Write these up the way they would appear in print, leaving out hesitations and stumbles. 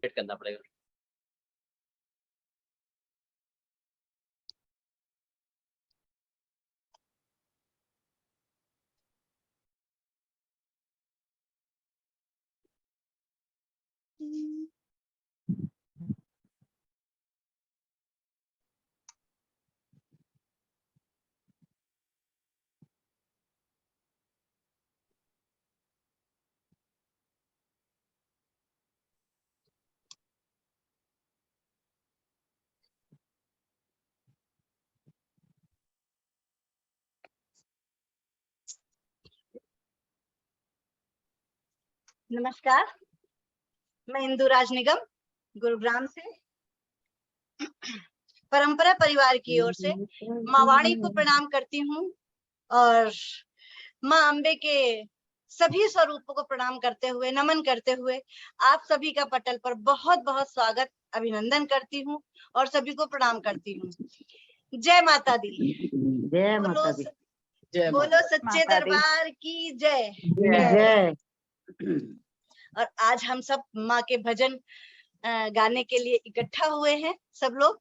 Wait करना पड़ेगा। नमस्कार, मैं इंदु राज निगम गुरुग्राम से परंपरा परिवार की ओर से माँ वाणी को प्रणाम करती हूँ और माँ अम्बे के सभी स्वरूपों को प्रणाम करते हुए, नमन करते हुए आप सभी का पटल पर बहुत बहुत स्वागत, अभिनंदन करती हूँ और सभी को प्रणाम करती हूँ। जय माता दी। जय माता दी। बोलो सच्चे दरबार की जय। जय। और आज हम सब माँ के भजन गाने के लिए इकट्ठा हुए हैं सब लोग।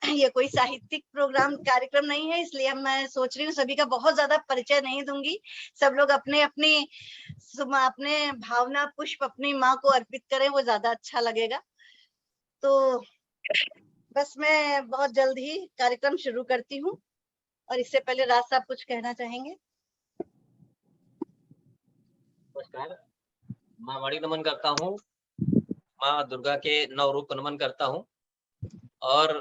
ये कोई साहित्यिक प्रोग्राम कार्यक्रम नहीं है, इसलिए मैं सोच रही हूँ सभी का बहुत ज्यादा परिचय नहीं दूंगी। सब लोग अपने अपने भावना पुष्प अपनी माँ को अर्पित करें, वो ज्यादा अच्छा लगेगा। तो बस मैं बहुत जल्द ही कार्यक्रम शुरू करती हूँ और इससे पहले राज साहब कुछ कहना चाहेंगे। नमस्कार, माँ वाणी नमन करता हूँ, माँ दुर्गा के 9 रूप को नमन करता हूँ और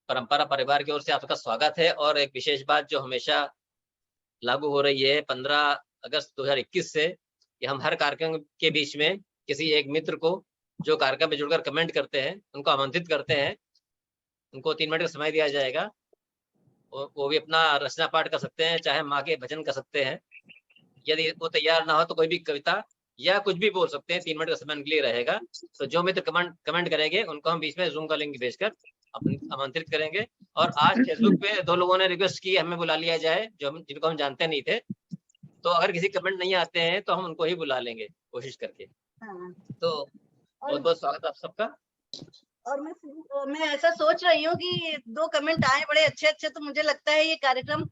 परंपरा परिवार की ओर से आपका स्वागत है। और एक विशेष बात जो हमेशा लागू हो रही है 15 अगस्त 2021 से, कि हम हर कार्यक्रम के बीच में किसी एक मित्र को जो कार्यक्रम में जुड़कर कमेंट करते हैं उनको आमंत्रित करते हैं। उनको 3 मिनट का समय दिया जाएगा। वो भी अपना रचना पाठ कर सकते हैं, चाहे माँ के भजन कर सकते हैं। यदि वो तैयार ना हो तो कोई भी कविता या कुछ भी बोल सकते हैं। 3 मिनट का समय उनके लिए रहेगा। तो जो मित्र कमेंट करेंगे उनको हम बीच में जूम का लिंक भेजकर आमंत्रित करेंगे। और आज फेसबुक पे 2 लोगों ने रिक्वेस्ट की हमें बुला लिया जाए, जिनको हम जानते नहीं थे। तो अगर किसी कमेंट नहीं आते हैं तो हम उनको ही बुला लेंगे कोशिश करके। तो बहुत बहुत स्वागत आप सबका। और मैं ऐसा सोच रही हूँ कि 2 कमेंट आए बड़े अच्छे अच्छे, तो मुझे लगता है ये कार्यक्रम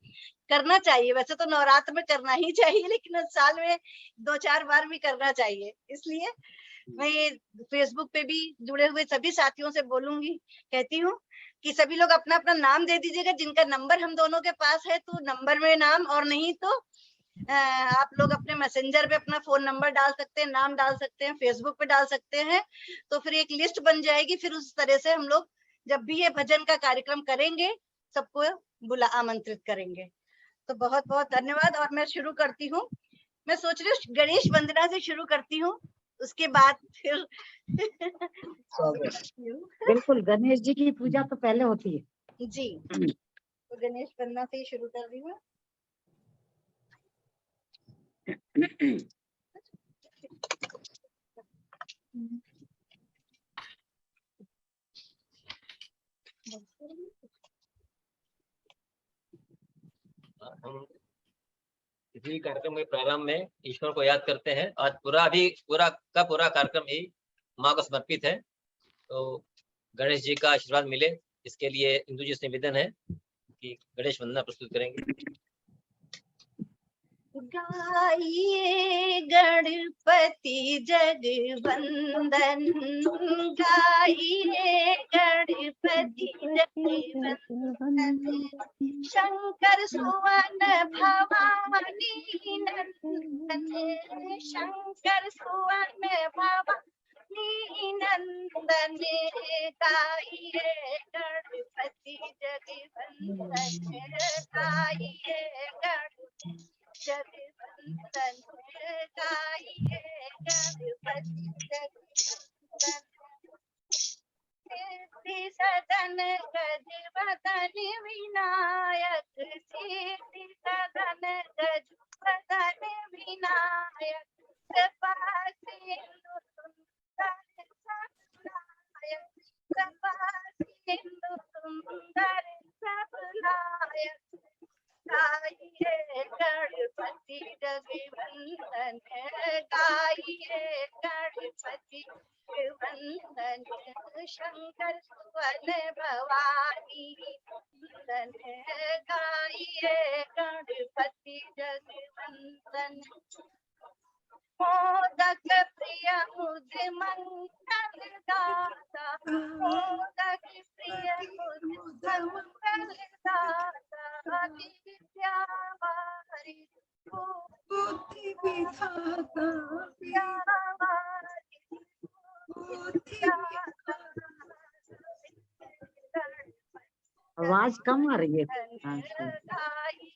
करना चाहिए। वैसे तो नवरात्र में करना ही चाहिए, लेकिन साल में 2-4 बार भी करना चाहिए। इसलिए मैं ये फेसबुक पे भी जुड़े हुए सभी साथियों से बोलूंगी, कहती हूँ कि सभी लोग अपना अपना नाम दे दीजिएगा। जिनका नंबर हम दोनों के पास है तो नंबर में नाम, और नहीं तो आप लोग अपने मैसेंजर पे अपना फोन नंबर डाल सकते हैं, नाम डाल सकते हैं, फेसबुक पे डाल सकते हैं। तो फिर एक लिस्ट बन जाएगी। फिर उस तरह से हम लोग जब भी ये भजन का कार्यक्रम करेंगे सबको आमंत्रित करेंगे। तो बहुत बहुत धन्यवाद। और मैं शुरू करती हूँ। मैं सोच रही हूँ गणेश वंदना से शुरू करती हूँ, उसके बाद फिर बिल्कुल, गणेश जी की पूजा तो पहले होती है जी। तो गणेश वंदना से ही शुरू कर रही हूँ। हम किसी कार्यक्रम के प्रारंभ में ईश्वर को याद करते हैं। आज पूरा कार्यक्रम ही माँ को समर्पित है। तो गणेश जी का आशीर्वाद मिले, इसके लिए इंदु जी से निवेदन है कि गणेश वंदना प्रस्तुत करेंगे। गाइए गणपति जगवंदन, गाइए गणपति जगवंदन, शंकर सुवन भवानी नंदन, शंकर सुवन भवानी नंदन, गाइए गणपति जगवंदन, गाइए गणपति जगवंदन, गाइए गणपति जगवंदन, सिद्धि सदन गजवदन विनायक, सिद्धि सदन गजवदन विनायक, कृपा सिंधु सुंदर सब नायक, कृपा सिंधु सुंदर सब नायक, गाइए गणपति जगवंदन, गाइए गणपति वन भवानी वंदन गाइए गणपति जगवंदन। मोदक प्रिय मुद मंगल दाता, मोदक प्रिय मुद मंगल दाता, विद्या वारी बुद्धि विधाता, विद्या वारी बुद्धि विद्या आवाज कम आ रही है। गाई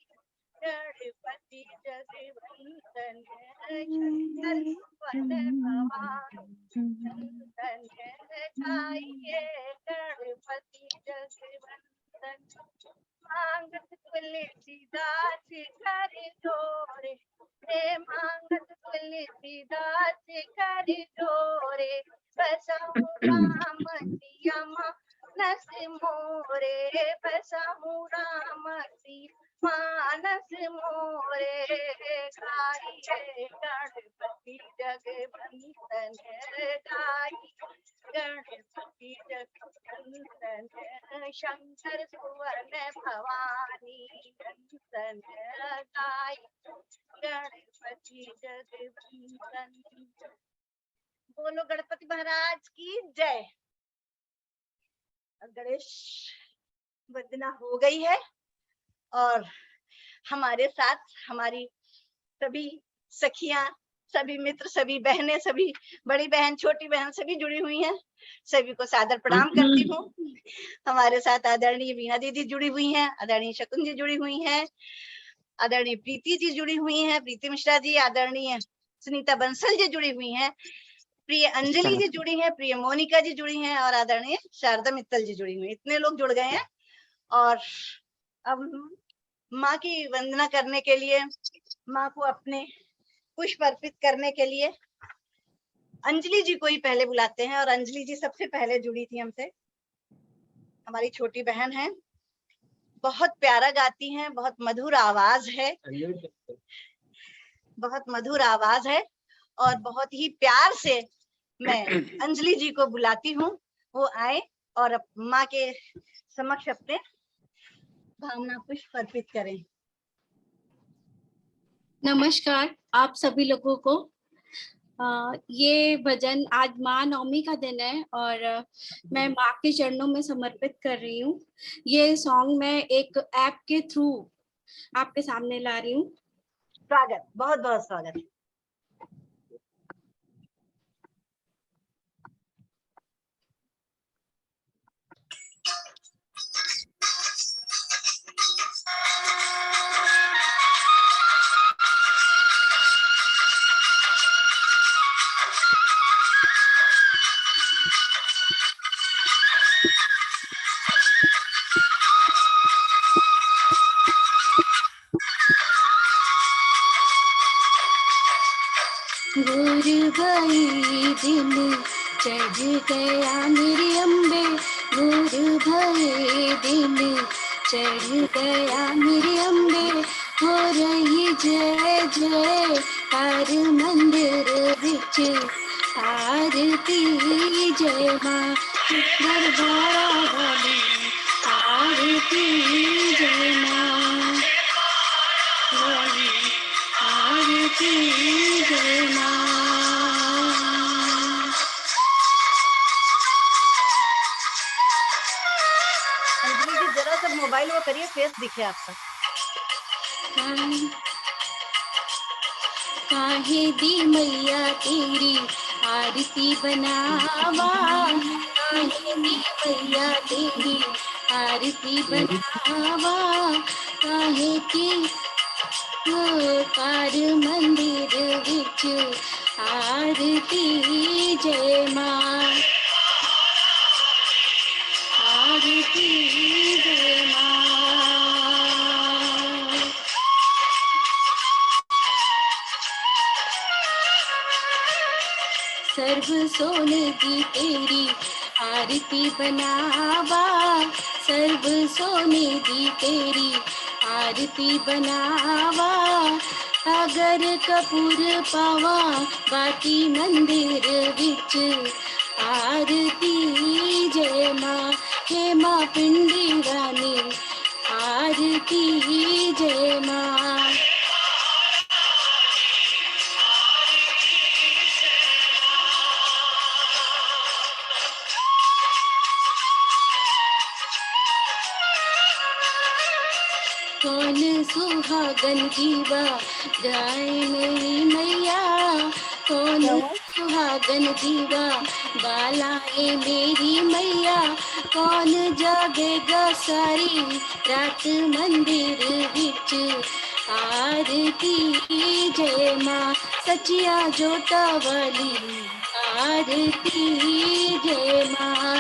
गणपति जगवंदन शंकर वन भवानी वंदन गाइए गणपति जगवंदन। मांगत तुलसीदास कर जोरे, रे मांगत तुलसीदास कर जोरे, बसाऊं राम सिया मानस मोरे, बसाऊं राम सिया मानस मोरे, गाइए गणपति जगवंदन गाइए गणपति जगवंदन। शंकर सुवन भवानी वंदन गाइए गणपति जगवंदन। बोलो गणपति महाराज की जय। गणेश वंदना हो गई है और हमारे साथ हमारी सभी सखियां, सभी मित्र, सभी बहनें, सभी बड़ी बहन, छोटी बहन सभी जुड़ी हुई हैं। सभी को सादर प्रणाम करती हूँ। हमारे साथ आदरणीय वीणा दीदी जुड़ी हुई हैं, आदरणीय शकुन जी जुड़ी हुई हैं, आदरणीय प्रीति जी जुड़ी हुई हैं, प्रीति मिश्रा जी, आदरणीय सुनीता बंसल जी जुड़ी हुई हैं, प्रिय अंजलि जी जुड़ी हैं, प्रिय मोनिका जी जुड़ी हैं और आदरणीय शारदा मित्तल जी जुड़ी हुई हैं। इतने लोग जुड़ गए हैं और अब माँ की वंदना करने के लिए, माँ को अपने पुष्प अर्पित करने के लिए अंजलि जी को ही पहले बुलाते हैं। और अंजलि जी सबसे पहले जुड़ी थी हमसे, हमारी छोटी बहन है, बहुत प्यारा गाती हैं, बहुत मधुर आवाज है, बहुत मधुर आवाज है और बहुत ही प्यार से मैं अंजलि जी को बुलाती हूँ, वो आए और माँ के समक्ष अपने भावना पुष्प अर्पित करें। नमस्कार आप सभी लोगों को। ये भजन आज माँ नवमी का दिन है और मैं माँ के चरणों में समर्पित कर रही हूँ। ये सॉन्ग मैं एक ऐप के थ्रू आपके सामने ला रही हूँ। स्वागत, बहुत बहुत स्वागत है। गुरु भाई दिन चढ़ गया मेरी अम्बे, गुरु भाई दिन चढ़ गया मेरी अम्बे, हो रही जय जय हर मंदिर विच आरती, जय माँ दरबारा वाली आरती, जय माँ वाली आरती, जय माँ। अंजलि जी जरा सा मोबाइल वो करिए, फेस दिखे आपका। काहे दी मैया तेरी आरती बनावा, काहे दी मैया तेरी आरती बनावा, काहे की कार मंदिर विच आरती, जय माँ आरती, जय माँ। सर्व सोने की तेरी आरती बनावा, सर्व सोने की तेरी आरती बनावा, अगर कपूर पावा बाकी मंदिर विच आरती, जय माँ हे माँ पिंडी रानी आरती जय माँ। कौन सुहागन जीवा गाय मेरी मैया, कौन सुहागन जीवा बालाए मेरी मैया, कौन जागेगा सारी रात मंदिर विच आरती जय माँ। सचिया जोता वाली आरती जय माँ।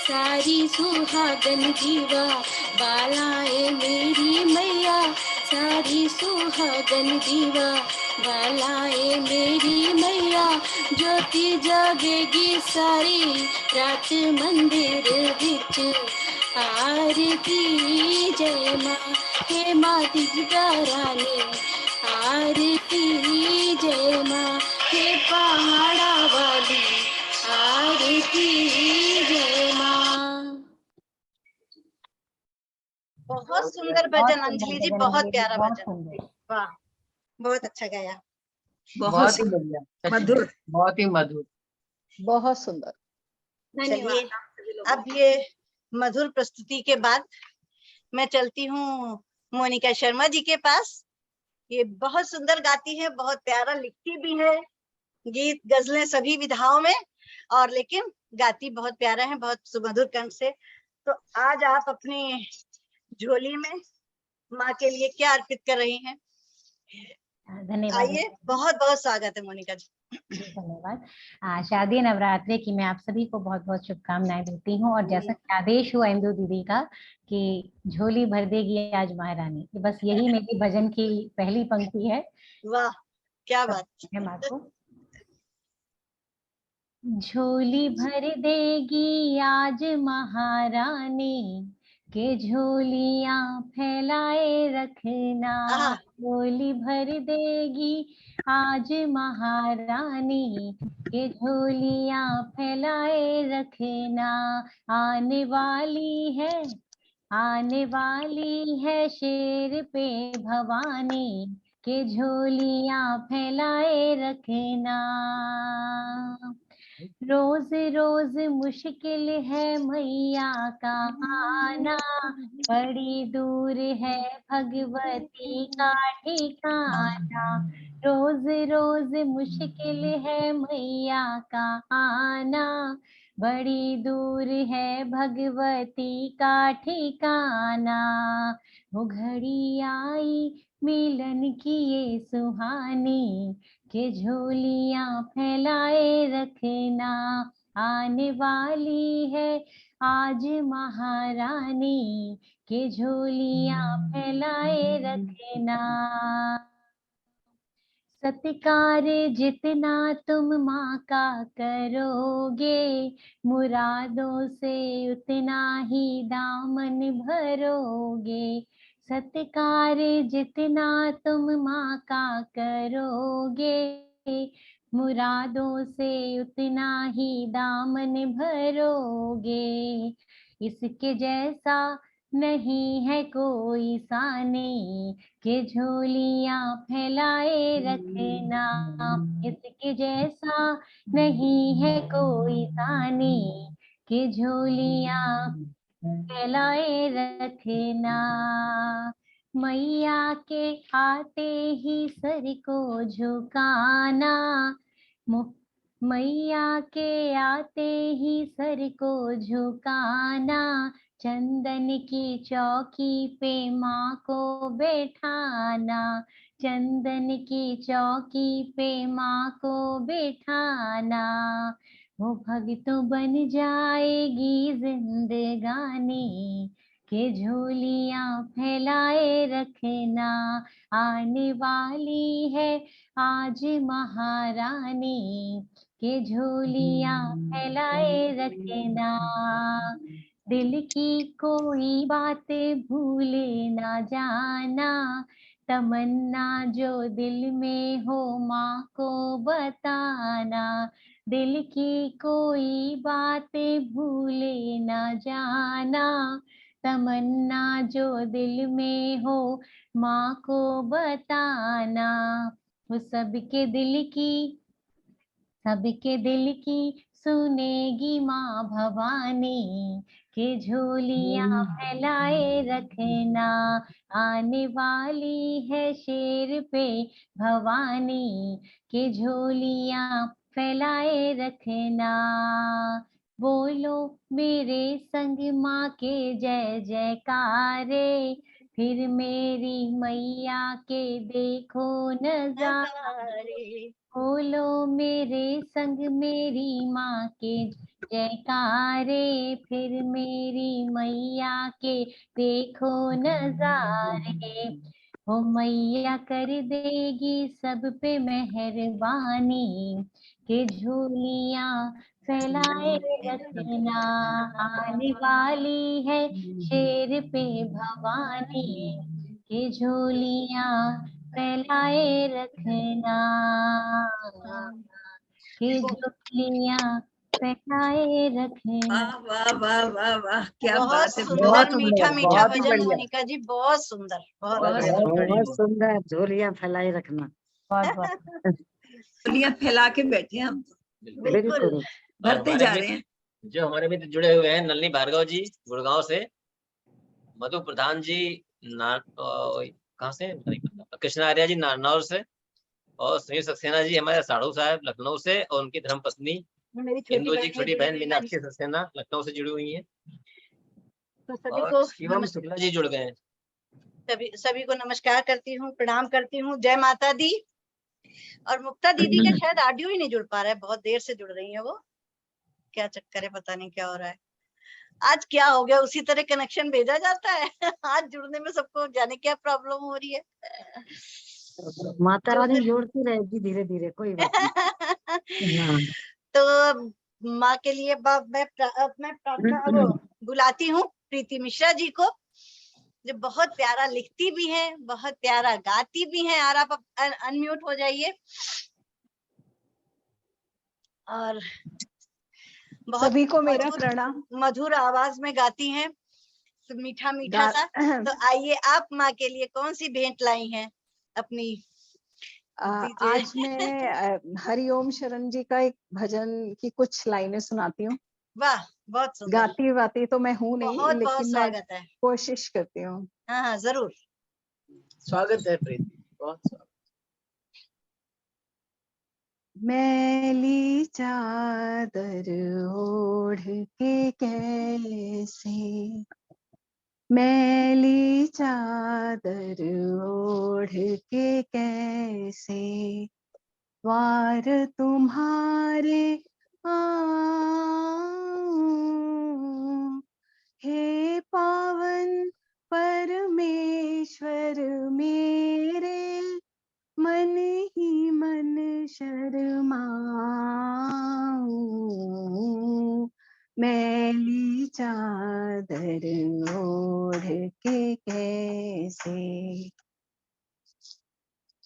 सारी सुहागन जीवा बालाए मेरी मैया, सारी सुहागन जीवा बालाए मेरी मैया, ज्योति जागेगी सारी रात मंदिर विच आरती जय माँ। हे माँ तिजगा रानी आरती जय माँ, हे पहाड़ा वाली आरती जय माँ। बहुत सुंदर भजन अंजलि जी, बहुत प्यारा बहुत भजन। सुंदर। वाह, बहुत अच्छा गाया। बहुत ही बढ़िया, मधुर। बहुत ही मधुर। बहुत सुंदर। चलिए, अब ये मधुर प्रस्तुति के बाद मैं चलती हूँ मोनिका शर्मा जी के पास। ये बहुत सुंदर गाती है, बहुत प्यारा लिखती भी है, गीत गजलें सभी विधाओं में, और लेकिन गाती बहुत प्यारा है, बहुत सुमधुर कंठ से। तो आज आप अपनी झोली में माँ के लिए क्या अर्पित कर रही हैं? धन्यवाद। आइए, बहुत बहुत स्वागत है मोनिका जी। धन्यवाद। शारदीय नवरात्रे की मैं आप सभी को बहुत बहुत शुभकामनाएं देती हूँ। और जैसा कि आदेश हुआ इंदु दीदी का कि झोली भर देगी आज महारानी, बस यही मेरी भजन की पहली पंक्ति है। वाह, क्या बात है माँ को। झोली भर देगी आज महारानी, के झोलियां फैलाए रखना। आहा। झोली भर देगी आज महारानी, के झोलियां फैलाए रखना। आने वाली है शेर पे भवानी, के झोलियां फैलाए रखना। रोज रोज मुश्किल है मैया का आना, बड़ी दूर है भगवती का ठिकाना। रोज रोज मुश्किल है मैया का आना, बड़ी दूर है भगवती का ठिकाना। वो घड़ी आई मिलन की ये सुहानी, के झोलियां फैलाए रखना। आने वाली है आज महारानी, के झोलियां फैलाए रखना। सत्कार जितना तुम माँ का करोगे, मुरादों से उतना ही दामन भरोगे। सत्कार जितना तुम माँ का करोगे, मुरादों से उतना ही दामन भरोगे। इसके जैसा नहीं है कोई सानी, के झोलियां फैलाए रखना। इसके जैसा नहीं है कोई सानी, के झोलियां फैलाए रखना। मैया के आते ही सर को झुकाना, मैया के आते ही सर को झुकाना। चंदन की चौकी पे माँ को बैठाना, चंदन की चौकी पे माँ को बैठाना। वो भक्तों बन जाएगी जिंदगानी, के झोलियां फैलाए रखना। आने वाली है आज महारानी, के झोलियां फैलाए रखना। दिल की कोई बातें भूले ना जाना, तमन्ना जो दिल में हो माँ को बताना। दिल की कोई बातें भूले ना जाना, तमन्ना जो दिल में हो माँ को बताना। वो सबके दिल की सुनेगी माँ भवानी, के झोलियाँ फैलाए रखना, आने वाली है शेर पे भवानी, के झोलियाँ फैलाए रखना। बोलो मेरे संग माँ के जय जयकारे, फिर मेरी मैया के देखो नजारे। बोलो मेरे संग मेरी माँ के जयकारे, फिर मेरी मैया के देखो नजारे। वो मैया कर देगी सब पे मेहरबानी, के झोलियाँ फैलाए रखना, आने वाली है शेर पे भवानी, के झोलियाँ फैलाए रखना, के झोलियाँ फैलाए रखना। वाह वाह वाह वाह वाह, क्या बहुत बात है, सुंदर, बहुत मीठा मीठा बहुत ही भजन बढ़िया। मोनिका जी, बहुत सुंदर, बहुत बहुत बढ़िया। बहुत सुंदर, झोलियां फैलाए रखना। बहुत बहुत दुनिया फैला के बैठे हैं हम, बिल्कुल। बिल्कुल। और भरते हमारे जा मित्र- रहे हैं। जो हमारे मित्र जुड़े हुए हैं, नलिनी भार्गव जी गुड़गांव से, मधु प्रधान जी कहाँ से, नहीं पता, कृष्णा आर्या जी नारनौल से, और सुनील सक्सेना जी हमारे साधु साहब लखनऊ से, और उनकी धर्म पत्नी मेरी छोटी इंदु जी बहन छोटी जुड़ी बहन हुई है। मीनाक्षी सक्सेना लखनऊ से जुड़ी हुई है, तो सभी और को शिवम शुक्ला जी जुड़ गए हैं। सभी को नमस्कार करती हूँ, प्रणाम करती हूँ, जय माता दी। और मुक्ता दीदी का शायद ऑडियो ही नहीं जुड़ पा रहा है, बहुत देर से जुड़ रही है वो, क्या चक्कर है, पता नहीं क्या हो रहा है। आज क्या हो गया, उसी तरह कनेक्शन भेजा जाता है आज जुड़ने में सबको जाने क्या प्रॉब्लम हो रही है। माता जो रानी फिर- जोड़ती रहेगी धीरे धीरे, कोई बात नहीं। हाँ। तो माँ के लिए मैं प्रार्थना वो बुलाती हूँ प्रीति मिश्रा जी को, जो बहुत प्यारा लिखती भी है, बहुत प्यारा गाती भी है। और आप अनम्यूट हो जाइए। और बहुत सभी को मेरा मधुर प्रणाम। मधुर आवाज में गाती हैं, मीठा मीठा सा। तो आइए, आप माँ के लिए कौन सी भेंट लाई हैं अपनी, दीजिए। आज मैं हरिओम शरण जी का एक भजन की कुछ लाइनें सुनाती हूँ। वाह, बहुत सुंदर, गाती वाती तो मैं हूँ नहीं, बहुत बहुत लेकिन मैं स्वागत है। कोशिश करती हूँ। हाँ हाँ, जरूर। स्वागत है प्रीति, बहुत स्वागत। मैली चादर ओढ़ के कैसे, मैली चादर ओढ़ के कैसे वार तुम्हारे आऊं, हे पावन परमेश्वर मेरे, मन ही मन शर्माऊं, मैली चादर ओढ़ के कैसे।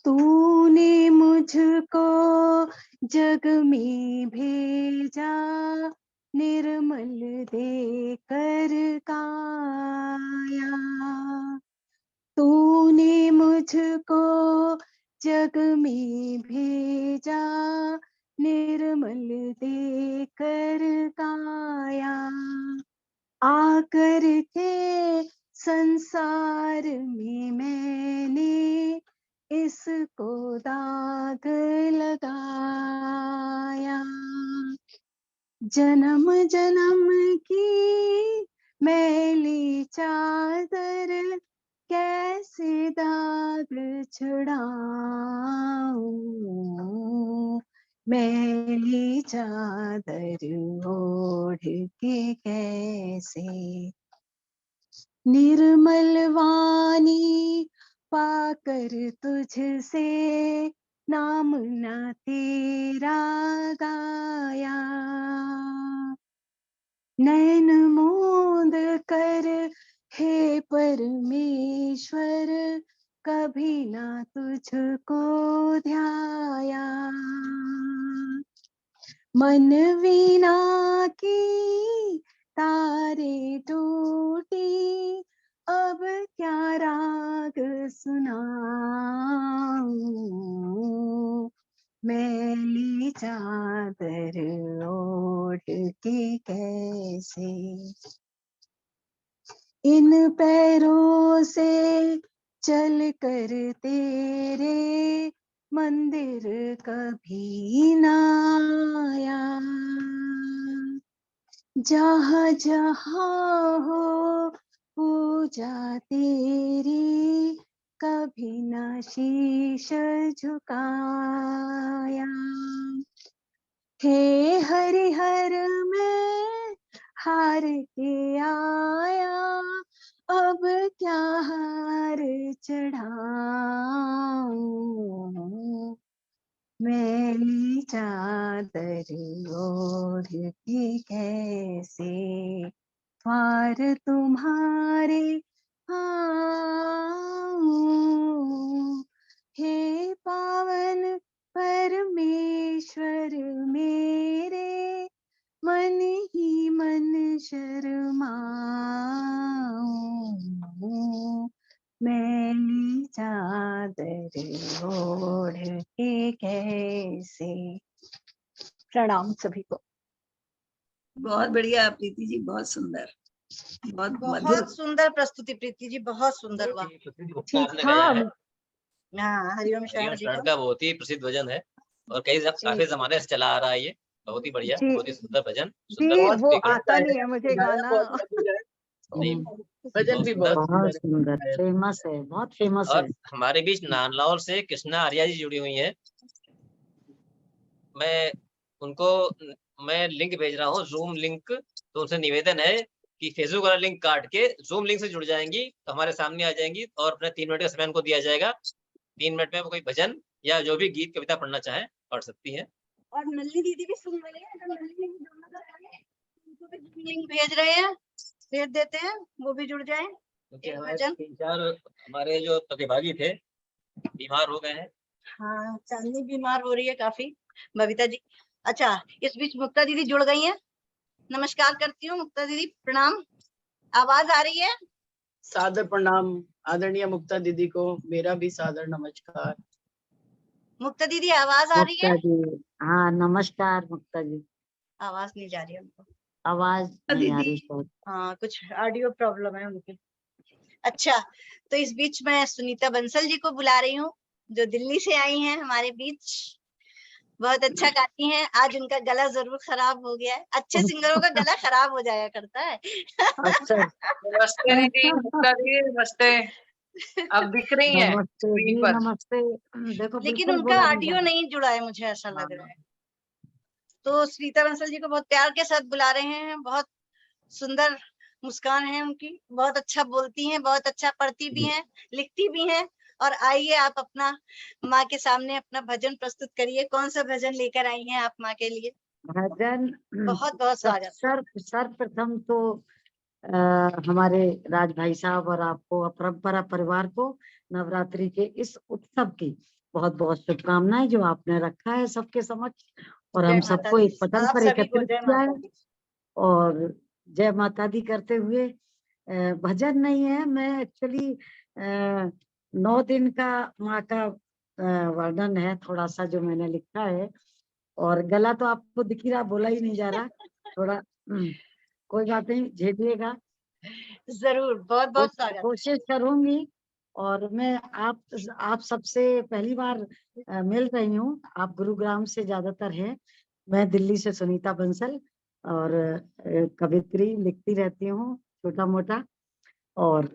तूने मुझको जग में भेजा, निर्मल देकर काया। तूने मुझको जग में भेजा, निर्मल देकर काया। आकर के संसार में मैंने इसको दाग लगाया। जन्म जन्म की मैली चादर कैसे दाग छुड़ाऊं, मैली चादर ओढ़ के कैसे। निर्मल वाणी पाकर तुझसे नाम न तेरा गाया, नैन मूंद कर हे परमेश्वर, कभी ना तुझको ध्याया। मन वीणा की तारे टूटी, अब क्या राग सुनाऊं। मैली चादर ओढ़ के कैसे इन पैरों से चल कर तेरे मंदिर कभी ना आया। जहाँ जहाँ हो पूजा तेरी, कभी ना शीश झुकाया। हे हरिहर में हार के आया, अब क्या हार चढ़ाऊं। मैली चादर ओढ़ के कैसे द्वार तुम्हारे आऊं। हे पावन परमेश्वर मेरे, मन ही मन शर्माऊं। मैली चादर ओढ़ के कैसे। प्रणाम सभी को। बहुत बढ़िया प्रीति जी, बहुत सुंदर, बहुत मधुर। बहुत सुंदर प्रस्तुति प्रीति जी, बहुत सुंदर। वाह, ठीक हाँ हाँ, हरिओम शरण जी का बहुत ही प्रसिद्ध भजन है और काफी जमाने से चला आ रहा है। ये बहुत ही बढ़िया, बहुत ही सुंदर भजन, सुंदर वो आता नहीं है मुझे गाना। भजन भी बहुत सुंदर, फेमस है, बहुत फेमस है। और हमारे बीच नानलौर से कृष्णा आर्या जी जुड़ी हुई हैं। मैं लिंक भेज रहा हूँ, जूम लिंक। तो उनसे निवेदन है कि फेसबुक वाला लिंक काट के जूम लिंक से जुड़ जाएंगी तो हमारे सामने आ जाएंगी और अपने 3 मिनट का समय उनको दिया जाएगा। 3 मिनट में वो कोई भजन या जो भी गीत कविता पढ़ना चाहे पढ़ सकती है। और नलिनी दीदी भी सुन रही है, तो नलिनी दीदी दोनों का उनको भी लिंक भेज रहे हैं, भेज देते हैं, वो भी जुड़ जाए। भजन 3-4 हमारे जो प्रतिभागी थे बीमार हो गए हैं। हाँ, चांदनी बीमार हो रही है काफी, बबीता जी। अच्छा, इस बीच मुक्ता दीदी जुड़ गई हैं। नमस्कार करती हूँ मुक्ता दीदी, प्रणाम। आवाज आ रही है? सादर प्रणाम आदरणीय मुक्ता दीदी को, मेरा भी सादर नमस्कार। मुक्ता दीदी आवाज आ रही है? हाँ, नमस्कार मुक्ता जी। आवाज नहीं जा रही है उनको, आवाज नहीं आ रही। हाँ, कुछ ऑडियो प्रॉब्लम है उनकी। अच्छा, तो इस बीच मैं सुनीता बंसल जी को बुला रही हूँ, जो दिल्ली से आई हैं हमारे बीच। बहुत अच्छा गाती हैं। आज उनका गला जरूर खराब हो गया है, अच्छे सिंगरों का गला खराब हो जाया करता है। अच्छा, नमस्ते दीदी, मुक्ता दीदी नमस्ते। अब दिख रही हैं? नमस्ते जी, नमस्ते। देखो, लेकिन उनका ऑडियो नहीं जुड़ा है, मुझे ऐसा लग रहा है। तो सुनीता बंसल जी को बहुत प्यार के साथ बुला रहे हैं। बहुत सुंदर मुस्कान है उनकी, बहुत अच्छा बोलती हैं, बहुत अच्छा पढ़ती भी हैं, लिखती भी हैं। और आइए आप अपना माँ के सामने अपना भजन प्रस्तुत करिए। कौन सा भजन लेकर आई हैं आप माँ के लिए? भजन बहुत बहुत स्वागत। सर्वप्रथम तो हमारे राज भाई साहब और आपको, अपरंपरा परिवार को नवरात्रि के इस उत्सव की बहुत बहुत शुभकामनाएं, जो आपने रखा है सबके समक्ष और हम सबको एक पटल पर एकत्रित किया है। और जय माता दी करते हुए, भजन नहीं है, मैं एक्चुअली 9 दिन का माँ का वर्णन है थोड़ा सा जो मैंने लिखा है। और गला तो आपको दिख ही रहा, बोला ही नहीं जा रहा थोड़ा। कोई बात नहीं, झेलिएगा जरूर। बहुत बहुत स्वागत। कोशिश करूंगी। और मैं आप सबसे पहली बार मिल रही हूँ। आप गुरुग्राम से ज्यादातर हैं, मैं दिल्ली से सुनीता बंसल, और कवित्री लिखती रहती हूँ छोटा मोटा। और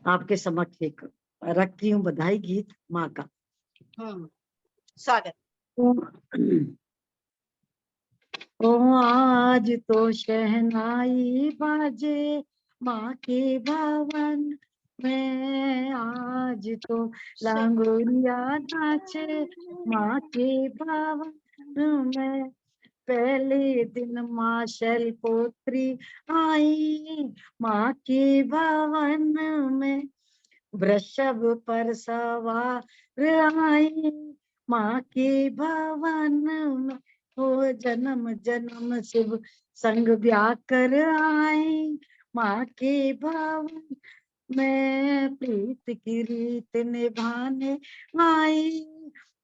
आपके समक्ष एक रखती हूँ बधाई गीत माँ का। स्वागत। ओ आज तो शहनाई बाजे माँ के भवन में, आज तो लांगोरिया नाचे माँ के भवन में। पहले दिन माँ शैलपुत्री आई, माँ के भवन में वृषभ पर सवार आई, माँ के भवन में हो जन्म जन्म शिव संग ब्याह कर आई, माँ के भवन मैं प्रीत की रीत निभाने आई,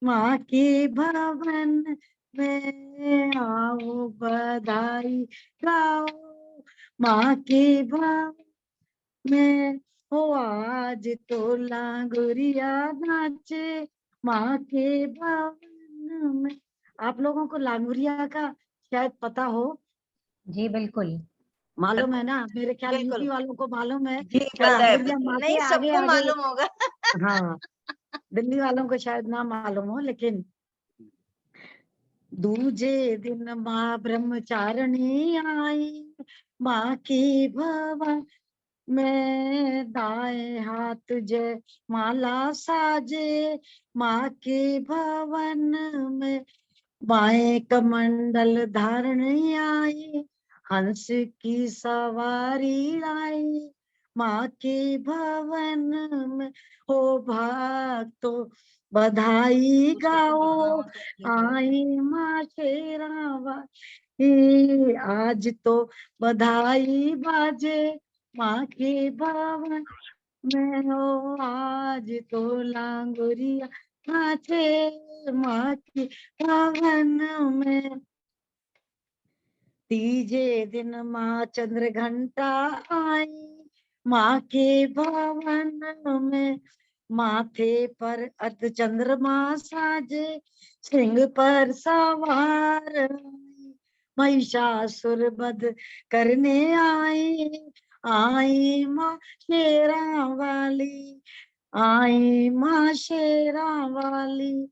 माँ के भवन में आओ बधाई गाओ, माँ के भवन में हो आज तो लांगुरिया नाचे, माँ के भवन में। आप लोगों को लांगुरिया का शायद पता हो, जी बिल्कुल मालूम है ना? मेरे ख्याल बिल्कुल। यूपी वालों को मालूम है जी कि पता है, लांगुरिया माँ नहीं के आगे सबको आगे। मालूम होगा। हाँ, दिल्ली वालों को शायद ना मालूम हो, लेकिन दूजे दिन माँ ब्रह्मचारिणी आई, माँ की भवन में दाएं हाथ जय माला साजे, माँ के भवन में बाएं कमंडल धारण आई, हंस की सवारी आई, माँ के भवन में हो भक्तों बधाई गाओ, आई माँ शेरावाली, आज तो बधाई बाजे, माँ के भवन में हो आज तो लांगुरिया नाचे, माँ के भवन में। तीजे दिन माँ चंद्र घंटा आई, माँ के भवन में माथे पर अर्ध चंद्रमा साजे, सिंह पर सवार आई, महिषासुर वध करने आई, आई माँ शेरा वाली, आई माँ शेरा वाली,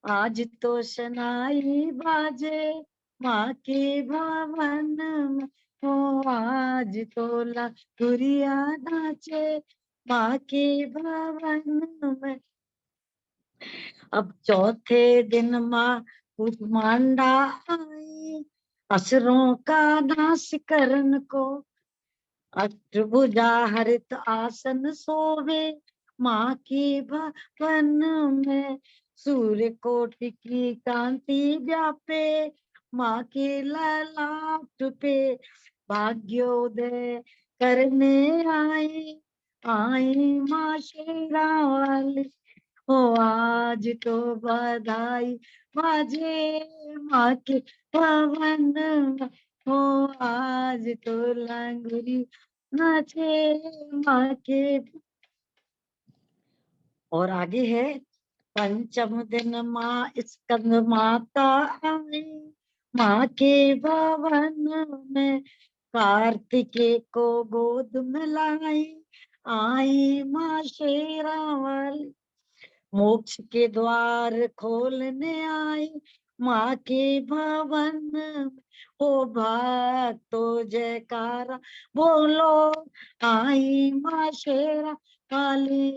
आज तो शनाई बाजे, माँ के भवन में हो आज तो लांगुरिया नाचे, माँ के भवन में। अब चौथे दिन माँ कुष्मांडा आई, असुरों का नाश करन को, अष्टभुजा हरित आसन सोवे, माँ के भवन में सूर्य कोटि की कांति व्यापे, माँ के ललाट पे भाग्योदय करने आई, आई माँ शेरा वाली, हो आज तो बधाई बाजे, माँ के भवन में हो आज तो लांगुरी नाचे, माँ के। और आगे है पंचम दिन माँ स्कंद माता आई, माँ के भवन में कार्तिकेय को गोद में लाई, आई माँ शेरा वाली, मोक्ष के द्वार खोलने आई, माँ के भवन में हो भक्तो जयकारा बोलो, आई माँ शेरा वाली,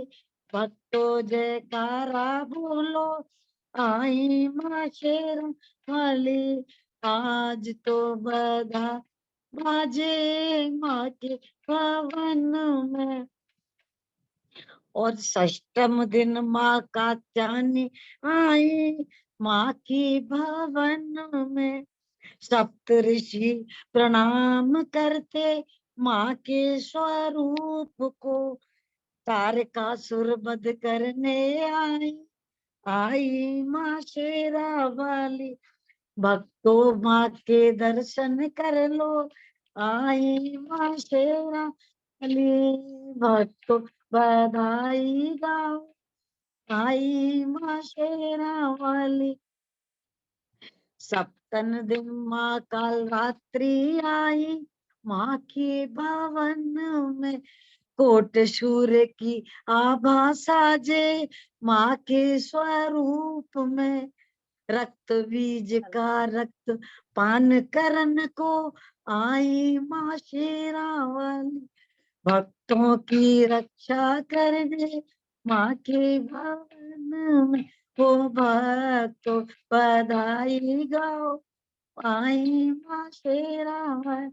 भक्तो जयकारा बोलो, आई माँ शेरा वाली, आज तो बधा बाजे माँ के भवन में। और षष्ठम दिन माँ कात्यायनी आई, माँ की भवन में सप्त ऋषि प्रणाम करते, माँ के स्वरूप को, तारकासुर वध करने आई, आई माँ शेरा वाली, भक्तों माँ के दर्शन कर लो, आई माँ शेरा वाली, भक्तों बधाई गाओ, आई माँ शेरा वाली। सप्तन दिन माँ काल रात्रि आई, माँ के भवन में कोट सूर्य की आभा साजे, माँ के स्वरूप में रक्त बीज का रक्त पान करन को, आई माँ शेरा वाली, भक्तों की रक्षा करने माँ के भवन में हो भक्तों बधाई गाओ, आई माँ शेरावाली,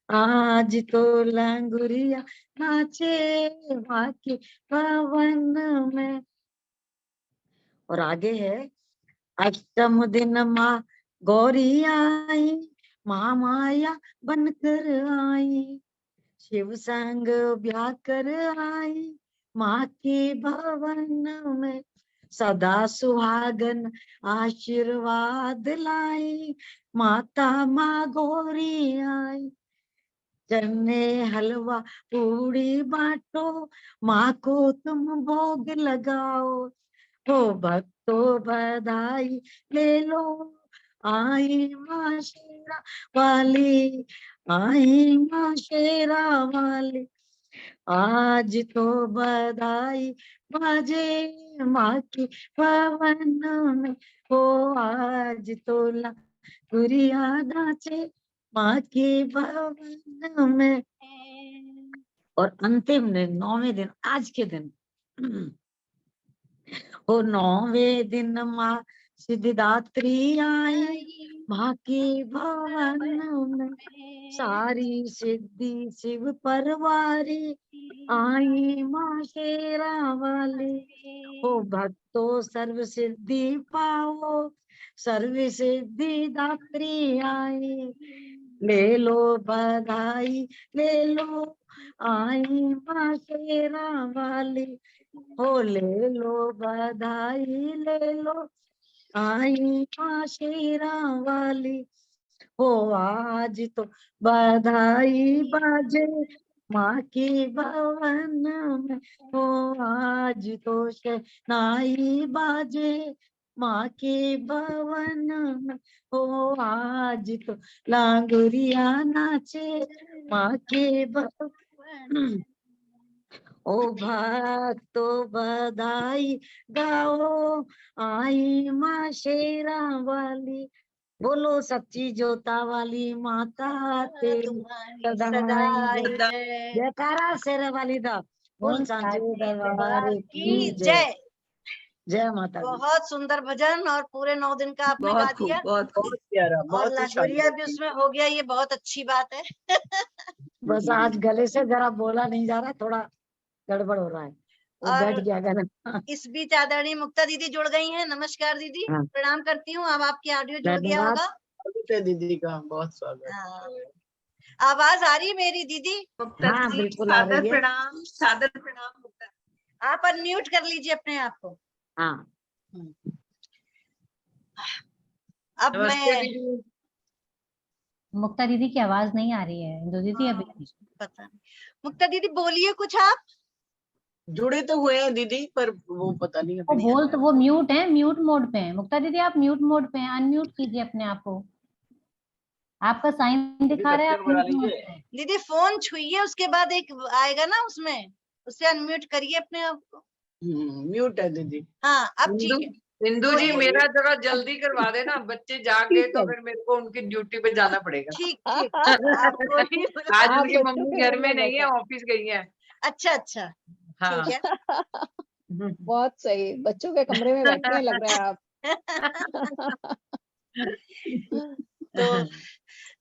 आज तो लंगुरिया नाचे माँ के भवन में। और आगे है, अष्टम दिन माँ गौरी आई, माँ माया बनकर आई, शिव संग ब्याह कर आई माँ के भवन में, सदा सुहागन आशीर्वाद लाई, माता माँ गौरी आई। चने हलवा पूड़ी बांटो, माँ को तुम भोग लगाओ, हो भक्तों बधाई ले लो, आई माँ शेरा वाली, आई माँ शेरा वाली, आज तो बधाई बाजे माँ की भवन में, हो आज तो गुरिया नाचे माँ के भवन में। और अंतिम दिन 9वें दिन, आज के दिन ओ 9वें दिन माँ सिद्धिदात्री आई माँ के भवन में, सारी सिद्धि शिव परवारी आई माँ शेरा वाली, ओ भक्तों सर्व सिद्धि पाओ, सर्व सिद्धि दात्री आई, ले लो बधाई ले लो, आई माँ शेरा वाली, हो ले लो बधाई ले लो, आई माँ शेरा वाली, हो आज तो बधाई बाजे माँ के भवन में, हो आज तो शहनाई बाजे माँ के भवन में, हो आज तो लांगुरिया नाचे माँ के भवन। ओ भक्तो बधाई गाओ, आई माँ शेरा वाली, बोलो सच्ची जोता वाली माता तेरी सदाई जय। जयकारा शेरा वाली दा, बोल सांचे दरबार की जय। जय माता दी। बहुत सुंदर भजन और पूरे 9 दिन का आपने गा बहुत दिया, खूब, बहुत खूब। बहुत प्यारा, और बहुत ही लांगुरिया शानदार। भी उसमें हो गया, ये बहुत अच्छी बात है। बस आज गले से जरा बोला नहीं जा रहा, थोड़ा गड़बड़ हो रहा है, वो बैठ और गया गला। इस बीच आदरणीय मुक्ता दीदी जुड़ गई हैं। नमस्कार दीदी, हाँ। प्रणाम करती हूँ। अब आपकी ऑडियो जुड़ गया धन्यवाद। होगा। स्वागत है दीदी का, बहुत स्वागत। हाँ। आवाज आ रही है मेरी दीदी? मुक्ता हाँ, जी, बिल्कुल आ सादर रही है। प्रणाम, सादर प्रणाम मुक्ता। आप अनम्यूट कर लीजिए अपने आप को। हाँ, अब नमस्ते मैं दीदी। मुक्ता दीदी की आवाज नहीं आ रही है इंदु दीदी अभी। पता नहीं, मुक्ता दीदी बोलिए कुछ आप। जुड़े तो हुए हैं दीदी, पर वो पता नहीं वो अभी। बोल तो वो म्यूट है, म्यूट मोड पे है। मुक्ता दीदी आप म्यूट मोड पे हैं, अनम्यूट कीजिए अपने आप को। आपका साइन दिखा रहा है आप म्यूट मोड पे हैं। दीदी फोन छुइए, उसके बाद एक आएगा ना, उसमें उससे अनम्यूट करिए अपने आप को। म्यूट है दीदी। हाँ अब ठीक है। इंदु जी बोलिए। मेरा जरा जल्दी करवा देना, बच्चे जाग गए तो फिर मेरे को उनकी ड्यूटी पे जाना पड़ेगा। ठीक ठीक, आपको ही आज आप उनकी बच्चों मम्मी के घर रूम में में नहीं है, बैठो। ऑफिस गई है। अच्छा अच्छा, हाँ। ठीक है। बहुत सही, बच्चों के कमरे में बैठे हैं लग रहा है आप। तो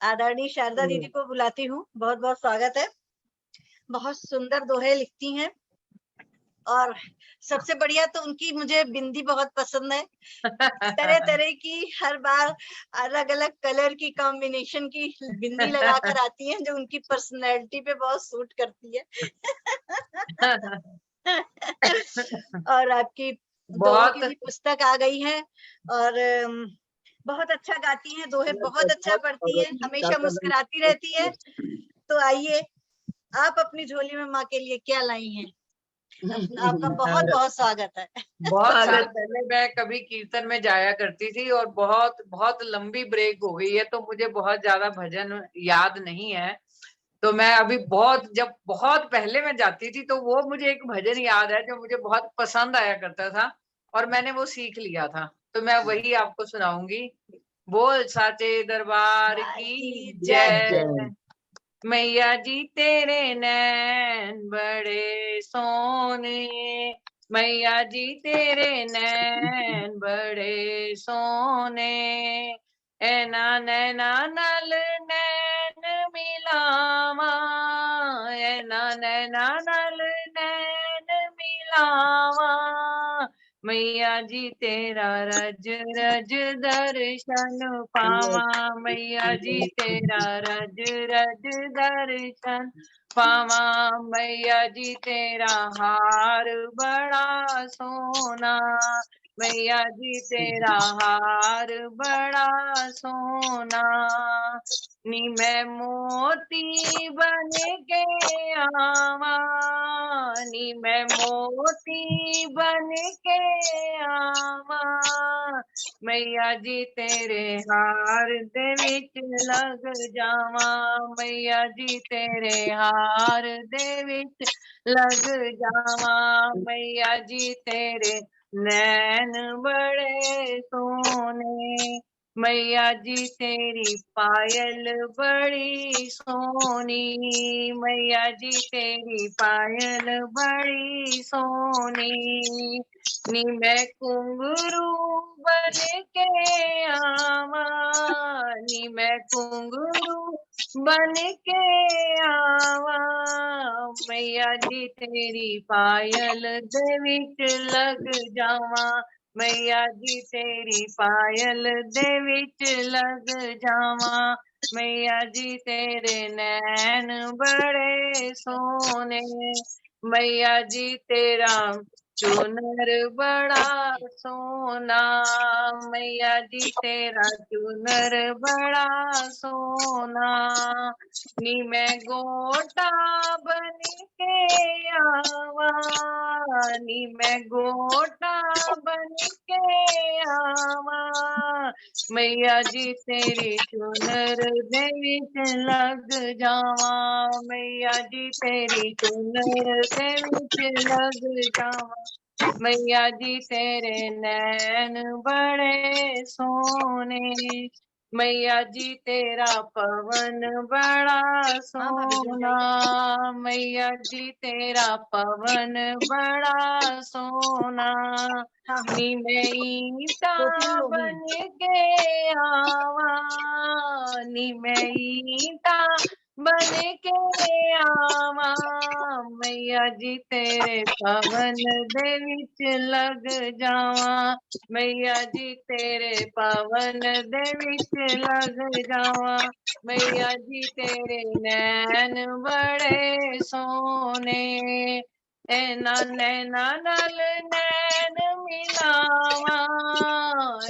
आदरणीय शारदा दीदी को बुलाती हूँ। बहुत बहुत स्वागत है। बहुत सुंदर दोहे लिखती हैं, और सबसे बढ़िया तो उनकी मुझे बिंदी बहुत पसंद है। तरह तरह की, हर बार अलग अलग कलर की कॉम्बिनेशन की बिंदी लगा कर आती हैं, जो उनकी पर्सनैलिटी पे बहुत सूट करती है। और आपकी दोहों की बहुत भी पुस्तक आ गई है, और बहुत अच्छा गाती हैं, दोहे बहुत अच्छा पढ़ती हैं, हमेशा मुस्कुराती रहती है। तो आइए, आप अपनी झोली में माँ के लिए क्या लाई हैं? आपका बहुत बहुत स्वागत है। बहुत साल पहले मैं कभी कीर्तन में जाया करती थी, और बहुत बहुत लंबी ब्रेक हो गई है, तो मुझे बहुत ज्यादा भजन याद नहीं है। तो मैं अभी जब बहुत पहले मैं जाती थी, तो वो मुझे एक भजन याद है जो मुझे बहुत पसंद आया करता था, और मैंने वो सीख लिया था, तो मैं वही आपको सुनाऊंगी। बोल साचे दरबार की जय। मैया जी तेरे नैन बड़े सोने, मैया जी तेरे नैन बड़े सोने, ऐना नैना नल नैन मिलावा, ऐना नैना नल नैन मिलावा, मैया जी तेरा रज रज दर्शन पावा, मैया जी तेरा रज रज दर्शन पावा, मैया जी तेरा हार बड़ा सोना, मैया जी तेरा हार बड़ा सोना, नी मैं मोती बन के आवा, नी मैं मोती बन के आवा, मैया जी तेरे हार दे विच लग जावा, मैया जी तेरे हार दे विच लग जावा, मैया जी तेरे नैन बड़े सोने, मैया जी तेरी पायल बड़ी सोनी, मैया जी तेरी पायल बड़ी सोनी, नी मैं घुंघरू बन के आवा, नी मैं घुंघरू बन के आवा, मैया जी तेरी पायल दे विच लग जावा, मैया जी तेरी पायल दे विच लग जावा, मैया जी तेरे नैन बड़े सोने, मैया जी तेरा चुनर बड़ा सोना, मैया जी तेरा चुनर बड़ा सोना, नी मैं गोटा बन के आवा, नी मैं गोटा बन के आवा, मैया जी तेरी चुनर दे विच लग जावा, मैया जी तेरी चुनर दे विच लग जावा, मैया जी तेरे नैन बड़े सोने, मैया जी तेरा पवन बड़ा सोना, मैया जी तेरा पवन बड़ा सोना, नी मैं ईटा बन के आवा, नी मैं ईटा बन के आवा, मैया जी तेरे पवन दे विच लग जावा, मैया जी तेरे पवन दे विच लग जावा, मैया जी तेरे नैन बड़े सोने, ऐना नैना नल नैन मिलावा,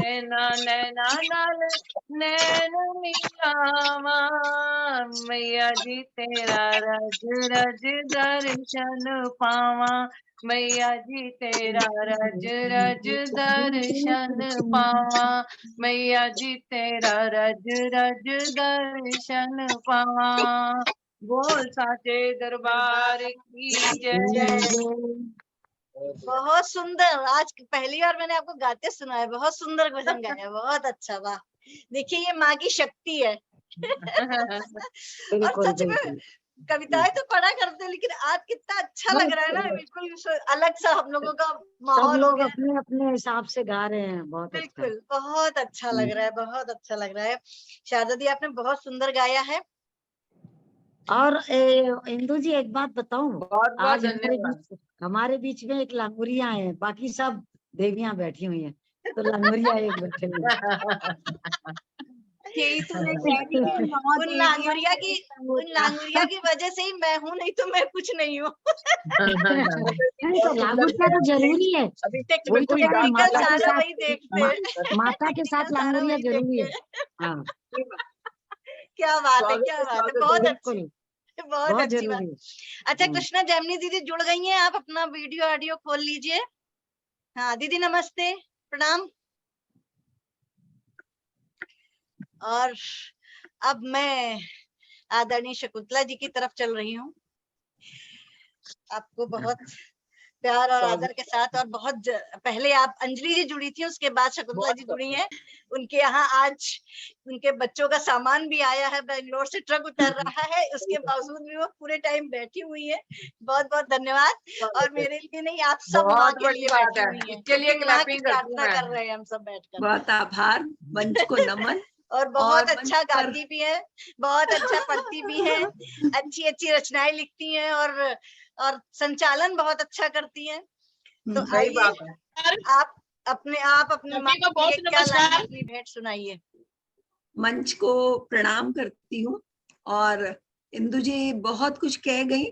ऐना नैना नल नैन मिलावा, मैया जी तेरा रज रज दर्शन पावा, मैया जी तेरा रज रज दर्शन पावा, मैया जी तेरा रज रज दर्शन पावा, बोल साचे दरबार की जय। बहुत सुंदर। आज पहली बार मैंने आपको गाते सुना है, बहुत सुंदर भजन गाया, बहुत अच्छा। वाह, देखिए ये माँ की शक्ति है। और बिल्कुल सच में बिल्कुल कविताएं तो पढ़ा करते, लेकिन आज कितना अच्छा लग रहा है ना, बिल्कुल अलग सा हम लोगों का सब माहौल हो लोग गया। अपने अपने हिसाब से गा रहे हैं, बहुत अच्छा। बिल्कुल, बहुत अच्छा लग रहा है, बहुत अच्छा लग रहा है। शारदा दी आपने बहुत सुंदर गाया है। और इंदु जी एक बात बताऊं, बहुत बहुत आज धन्यवाद। हमारे बीच में एक लांगुरिया है, बाकी सब देवियां बैठी हुई हैं, तो लांगुरिया एक बैठे हुए हैं। यही तो मैं कह रही हूँ, नौ उन देवियां लांगुरिया की वजह से ही मैं हूँ, नहीं तो मैं कुछ नहीं हूँ। नहीं तो लांगुरिया तो जरूरी है, अभी वही तो कह रहे हैं, टेक्निकल माता के सारा साथ वही देखते हैं। माता के साथ टेक्निकल सारा लांगुरिया वही जरूरी देखते है। हैं। हाँ क्या बात है, स्वागत क्या है, बात है, स्वागत बहुत है। अच्छी, बिल्कुल बहुत बहुत अच्छी बात। जरूरी है। अच्छा, कृष्णा जैमिनी दीदी जुड़ गई हैं, आप अपना वीडियो ऑडियो खोल लीजिए। हाँ दीदी नमस्ते, प्रणाम। और अब मैं आदरणीय शकुंतला जी की तरफ चल रही हूँ। आपको बहुत प्यार और आदर के साथ, और बहुत पहले आप अंजलि जी जुड़ी थी, उसके बाद शकुंतला जी जुड़ी हैं। उनके यहाँ आज उनके बच्चों का सामान भी आया है, बेंगलोर से ट्रक उतर रहा है, उसके बावजूद भी वो पूरे टाइम बैठी हुई है। बहुत बहुत धन्यवाद। और मेरे लिए नहीं, आप सब माँ बहुत के बड़ी लिए बात बैठी है, हुई हैं, इसके लिए क्योंकि माँ की क्लैपिंग करती हूँ प्रार्थना मैं। कर रहे हैं हम सब बैठकर। बहुत आभार, मंच को नमन। और बहुत और अच्छा गाती भी है, बहुत अच्छा पढ़ती भी है, अच्छी अच्छी रचनाएं लिखती हैं और संचालन बहुत अच्छा करती हैं। तो सही आइए बात है। आप अपने माँ सभी को के बहुत लिए क्या लाएं, नमस्कार। अपनी भेंट सुनाइए। मंच को प्रणाम करती हूँ। और इंदु जी बहुत कुछ कह गई,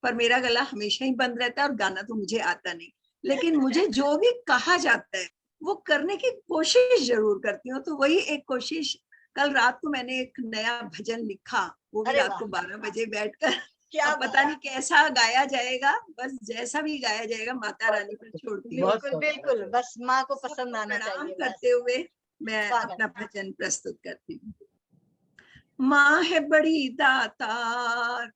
पर मेरा गला हमेशा ही बंद रहता है और गाना तो मुझे आता नहीं, लेकिन मुझे जो भी कहा जाता है वो करने की कोशिश जरूर करती हूँ। तो वही एक कोशिश, कल रात को मैंने एक नया भजन लिखा, वो भी अरे रात वाह, को 12 बजे बैठकर। क्या अब पता नहीं कैसा गाया जाएगा, बस जैसा भी गाया जाएगा माता रानी पर छोड़ती हूँ। बिल्कुल बिल्कुल, बस माँ को पसंद सबको आना प्रणाम चाहिए, बस करते हुए मैं स्वागत। अपना भजन प्रस्तुत करती हूँ। माँ है बड़ी दातार,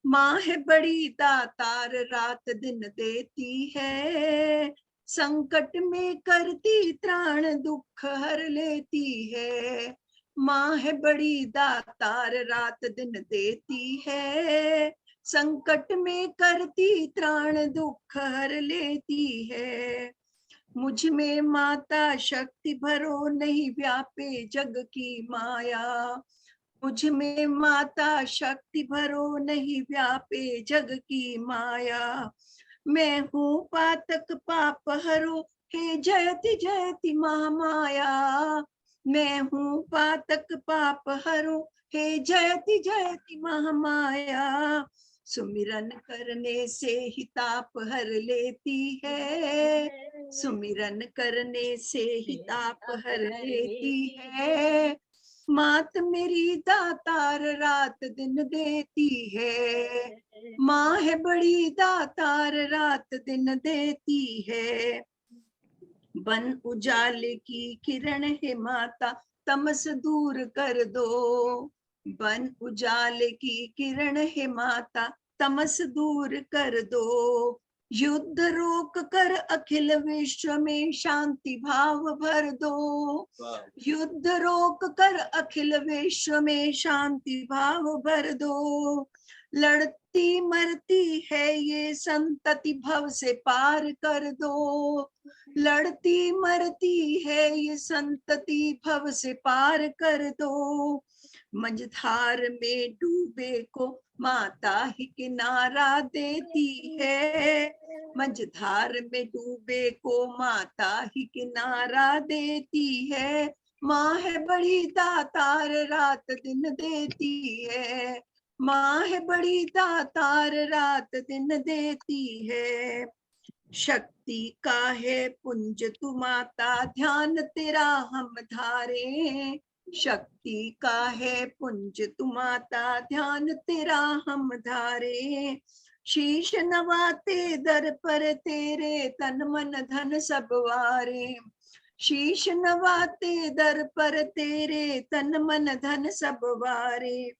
माँ है बड़ी दातार, रात दिन देती है, संकट में करती त्राण, दुख हर लेती है। माँ है बड़ी दातार, रात दिन देती है, संकट में करती त्राण, दुख हर लेती है। मुझ में माता शक्ति भरो, नहीं व्यापे जग की माया। मुझ में माता शक्ति भरो, नहीं व्यापे जग की माया। मैं हूँ पातक पाप हरो, हे जयति जयति महामाया। मैं हूँ पातक पाप हरो, हे जयति जयति महामाया। सुमिरन करने से ही ताप हर लेती है, सुमिरन करने से ही ताप हर लेती है। मात मेरी दातार, रात दिन देती है, माँ है बड़ी दातार, रात दिन देती है। बन उजाले की किरण है माता, तमस दूर कर दो। बन उजाले की किरण है माता, तमस दूर कर दो। युद्ध रोक कर अखिल विश्व में शांति भाव भर दो। युद्ध रोक कर अखिल विश्व में शांति भाव भर दो। लड़ती मरती है ये संतति, भव से पार कर दो। लड़ती मरती है ये संतति, भव से पार कर दो। मझधार में डूबे को माता ही किनारा देती है, मझधार में डूबे को माता ही किनारा देती है। माँ है बड़ी दातार, रात दिन देती है, माँ है बड़ी दातार, रात दिन देती है। शक्ति का है पुंज तू माता, ध्यान तेरा हम धारे। शक्ति का है पुंज तू माता, ध्यान तेरा हम धारे। शीश नवाते दर पर तेरे, तन मन धन सब वारे। शीश नवाते दर पर तेरे, तन मन धन सब वारे।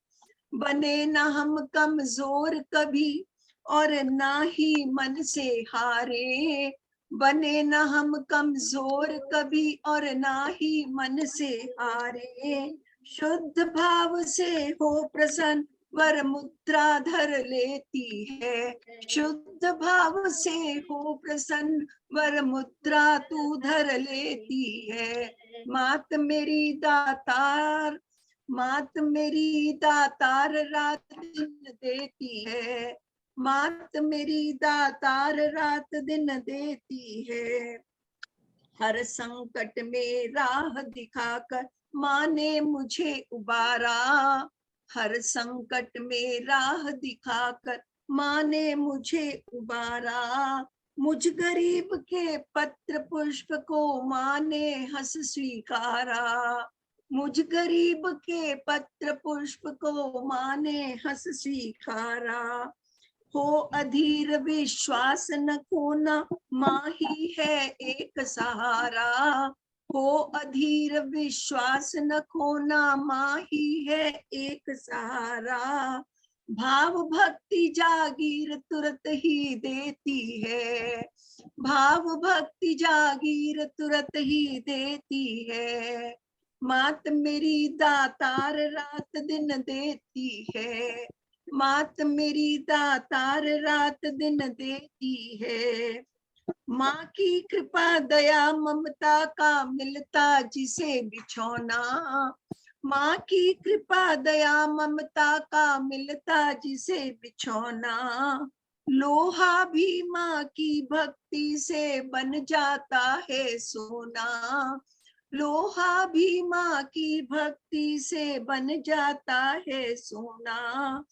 बने ना हम कमजोर कभी, और ना ही मन से हारे। बने ना हम कमजोर कभी, और ना ही मन से हारे। शुद्ध भाव से हो प्रसन्न, वर मुद्रा धर लेती है। शुद्ध भाव से हो प्रसन्न, वर मुद्रा तू धर लेती है। मात मेरी दातार, मात मेरी दातार, रात दिन देती है। मात मेरी दातार, रात दिन देती है। हर संकट में राह दिखाकर माँ ने मुझे उबारा। हर संकट में राह दिखाकर माँ ने मुझे उबारा। मुझ गरीब के पत्र पुष्प को माँ ने हंस स्वीकारा। मुझ गरीब के पत्र पुष्प को माँ ने हंस स्वीकारा। हो अधीर विश्वास न खोना, माँ ही है एक सहारा। हो अधीर विश्वास न खोना, माँ ही है एक सहारा। भाव भक्ति जागीर तुरंत ही देती है। भाव भक्ति जागीर तुरंत ही देती है। मात मेरी दातार, रात दिन देती है। मात मेरी दातार, रात दिन देती है। माँ की कृपा दया ममता का मिलता जिसे बिछौना। माँ की कृपा दया ममता का मिलता जिसे बिछौना, लोहा भी माँ की भक्ति से बन जाता है सोना, लोहा भी माँ की भक्ति से बन जाता है सोना,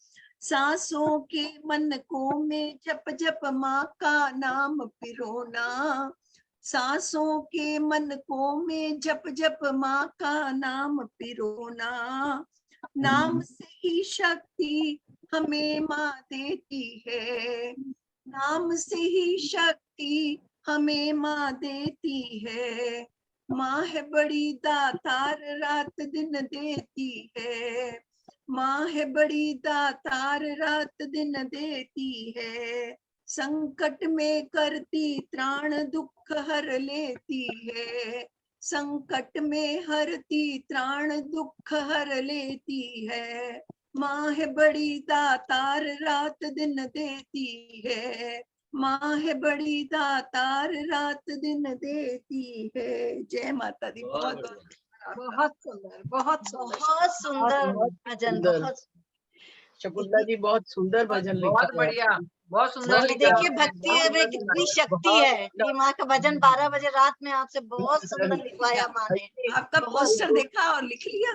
सांसों के मनकों में जप जप माँ का नाम पिरोना, सांसों के मनकों में जप जप माँ का नाम पिरोना, नाम से ही शक्ति हमें माँ देती है, नाम से ही शक्ति हमें माँ देती है, माँ है बड़ी दातार रात दिन देती है, माँ है बड़ी दातार रात दिन देती है, संकट में करती त्राण दुख हर लेती है, संकट में हरती त्राण दुख हर लेती है, माँ है बड़ी दातार रात दिन देती है, माँ है बड़ी दातार रात दिन देती है। जय माता दी। बहुत बहुत सुंदर, बहुत सुंदर, बहुत सुंदर भजन, सुंदर। बहुत शकुंतला जी बहुत सुंदर भजन लिखा बहुत है। बढ़िया, बहुत सुंदर बहुत लिखा देखिए आपने, भक्ति बहुत में सुंदर कितनी लिखा। शक्ति है कि माँ का भजन 12 बजे रात में आपसे बहुत सुंदर लिखवाया माँ ने। आपका पोस्टर देखा और लिख लिया।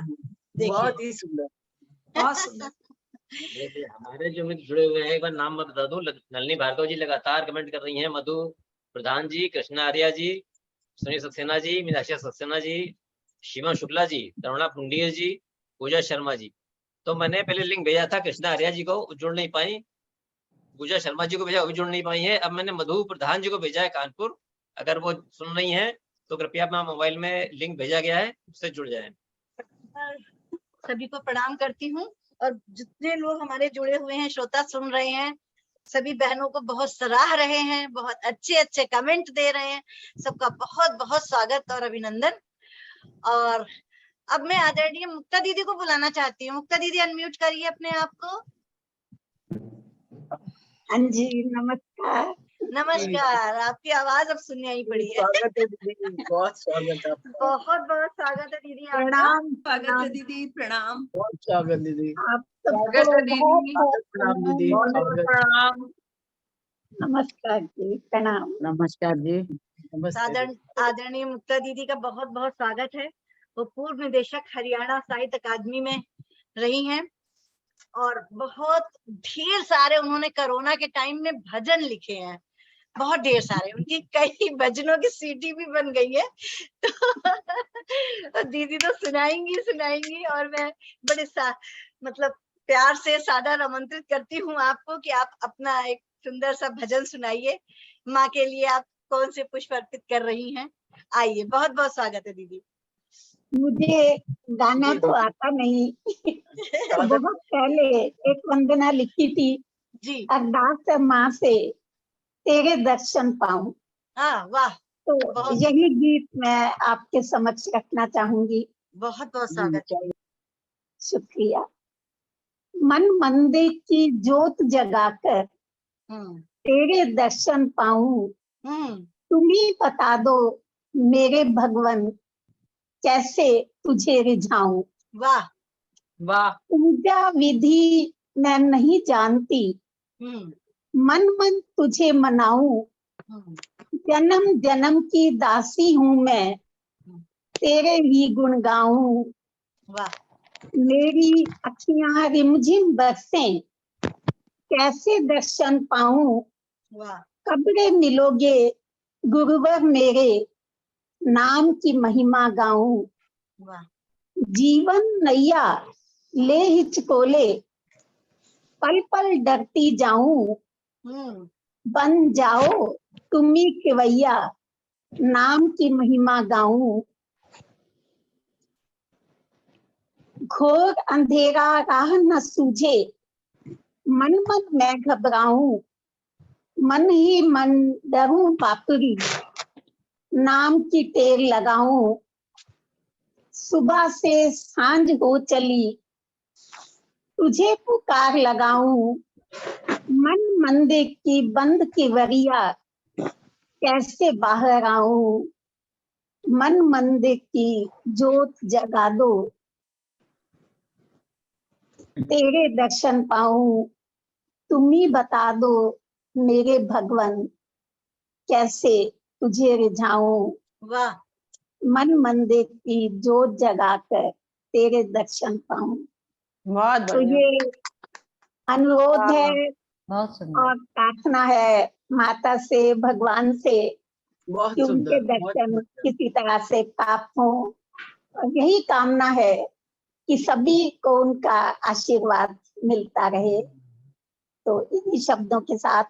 बहुत ही सुंदर, बहुत सुंदर। देखिए हमारे जो मित्र जुड़े हुए हैं, एक बार नाम मैं बता दूं, नलिनी भार्गव जी लगातार कमेंट कर रही हैं, मधु प्रधान जी, कृष्णा आर्या जी, सुनील सक्सेना जी, मीनाक्षी सक्सेना जी, शिवा शुक्ला जी, करुणा पुंडिया जी, पूजा शर्मा जी। तो मैंने पहले लिंक भेजा था कृष्णा आर्या जी को, जुड़ नहीं पाई, पूजा शर्मा जी को भेजा, वो भी जुड़ नहीं पाई है। अब मैंने मधु प्रधान जी को भेजा है कानपुर, अगर वो सुन रही हैं तो कृपया अपना मोबाइल में लिंक भेजा गया है, उससे जुड़ जाए। सभी को प्रणाम करती हूँ और जितने लोग हमारे जुड़े हुए हैं, श्रोता सुन रहे हैं, सभी बहनों को बहुत सराह रहे हैं, बहुत अच्छे अच्छे कमेंट दे रहे हैं, सबका बहुत बहुत स्वागत और अभिनंदन। और अब मैं आदरणीय मुक्ता दीदी को बुलाना चाहती हूँ। मुक्ता दीदी अनम्यूट करिए अपने आप को। हाँ जी, नमस्कार। नमस्कार, आपकी आवाज अब सुनाई पड़ी है। स्वागत है दीदी, बहुत स्वागत है आपका। बहुत बहुत स्वागत है दीदी आपका। प्रणाम, स्वागत है दीदी, प्रणाम। बहुत स्वागत दीदी। आप स्वागत है सबको दीदी। बहुत प्रणाम दीदी, बहुत स्वागत। प्रणाम। नमस्कार जी, प्रणाम। नमस्कार जी। नमस्ते। आदरणीय मुक्ता दीदी का बहुत बहुत स्वागत है। वो पूर्व निदेशक हरियाणा साहित्य अकादमी में रही हैं और बहुत ढेर सारे उन्होंने कोरोना के टाइम में भजन लिखे हैं, बहुत ढेर सारे। उनकी कई भजनों की सीडी भी बन गई है। तो दीदी तो सुनाएंगी और मैं बड़े मतलब प्यार से सादर आमंत्रित करती हूँ आपको कि आप अपना एक सुंदर सा भजन सुनाइए। माँ के लिए आप कौन से पुष्प अर्पित कर रही हैं? आइए, बहुत बहुत स्वागत है दीदी। मुझे गाना तो आता नहीं। बहुत पहले एक वंदना लिखी थी जी। अरदास माँ से तेरे दर्शन पाऊं। हाँ, वाह। तो यही गीत मैं आपके समक्ष रखना चाहूंगी। बहुत बहुत स्वागत है। शुक्रिया। मन मंदिर की ज्योत जगाकर तेरे दर्शन पाऊं, तुम ही बता दो मेरे भगवन कैसे तुझे रिझाऊं। वाह वाह। पूजा विधि मैं नहीं जानती, मन मन तुझे मनाऊं, जन्म जन्म की दासी हूँ मैं, तेरे ही गुण गाऊं। वाह। मेरी अखियां रिमझिम बरसें, कैसे दर्शन पाऊं, वाह। कब्रे मिलोगे गुरुवर मेरे, नाम की महिमा गाऊं। वाह। जीवन नैया ले हिचकोले, पल पल डरती जाऊं, बन जाओ तुम्ही केवैया, नाम की महिमा गाऊं। घोर अंधेरा राह न सूझे, मन मन मैं घबराऊं, मन ही मन डरूं बापुरी, नाम की टेर लगाऊं। सुबह से सांझ हो चली, तुझे पुकार लगाऊं, मन मंदिर की बंद की वरिया, कैसे बाहर आऊं। मन मंदिर की ज्योत जगा दो, तेरे दर्शन पाऊं, तुम ही बता दो मेरे भगवन, कैसे तुझे रिझाऊं। वाह, मन मंदिर की जोत जगाकर तेरे दर्शन पाऊं। बहुत तो बढ़िया। ये अनुरोध वाह, है बहुत सुंदर। और प्रार्थना है माता से, भगवान से, बहुत कि उनके सुंदर, बहुत दर्शन सुंदर। किसी तरह से प्राप्त हो। और यही कामना है कि सभी को उनका आशीर्वाद मिलता रहे। तो इन्हीं शब्दों के साथ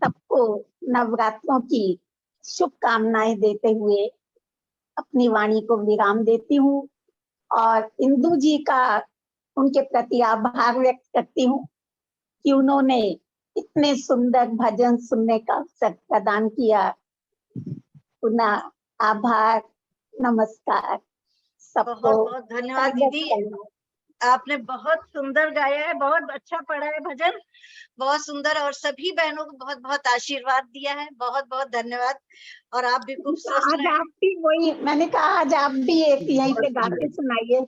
सबको नवरात्रों की शुभकामनाएं देते हुए अपनी वाणी को विराम देती हूँ और इंदु जी का उनके प्रति आभार व्यक्त करती हूँ कि उन्होंने इतने सुंदर भजन सुनने का अवसर प्रदान किया। पुनः आभार, नमस्कार सबको। बहुत बहुत धन्यवाद दीदी, आपने बहुत सुंदर गाया है, बहुत अच्छा पढ़ा है भजन, बहुत सुंदर, और सभी बहनों को बहुत बहुत आशीर्वाद दिया है। बहुत बहुत धन्यवाद, और आप भी खूब स्वस्थ आज रहें। आप भी वही, मैंने कहा आज आप भी एक यहीं पे गा के सुनाइए।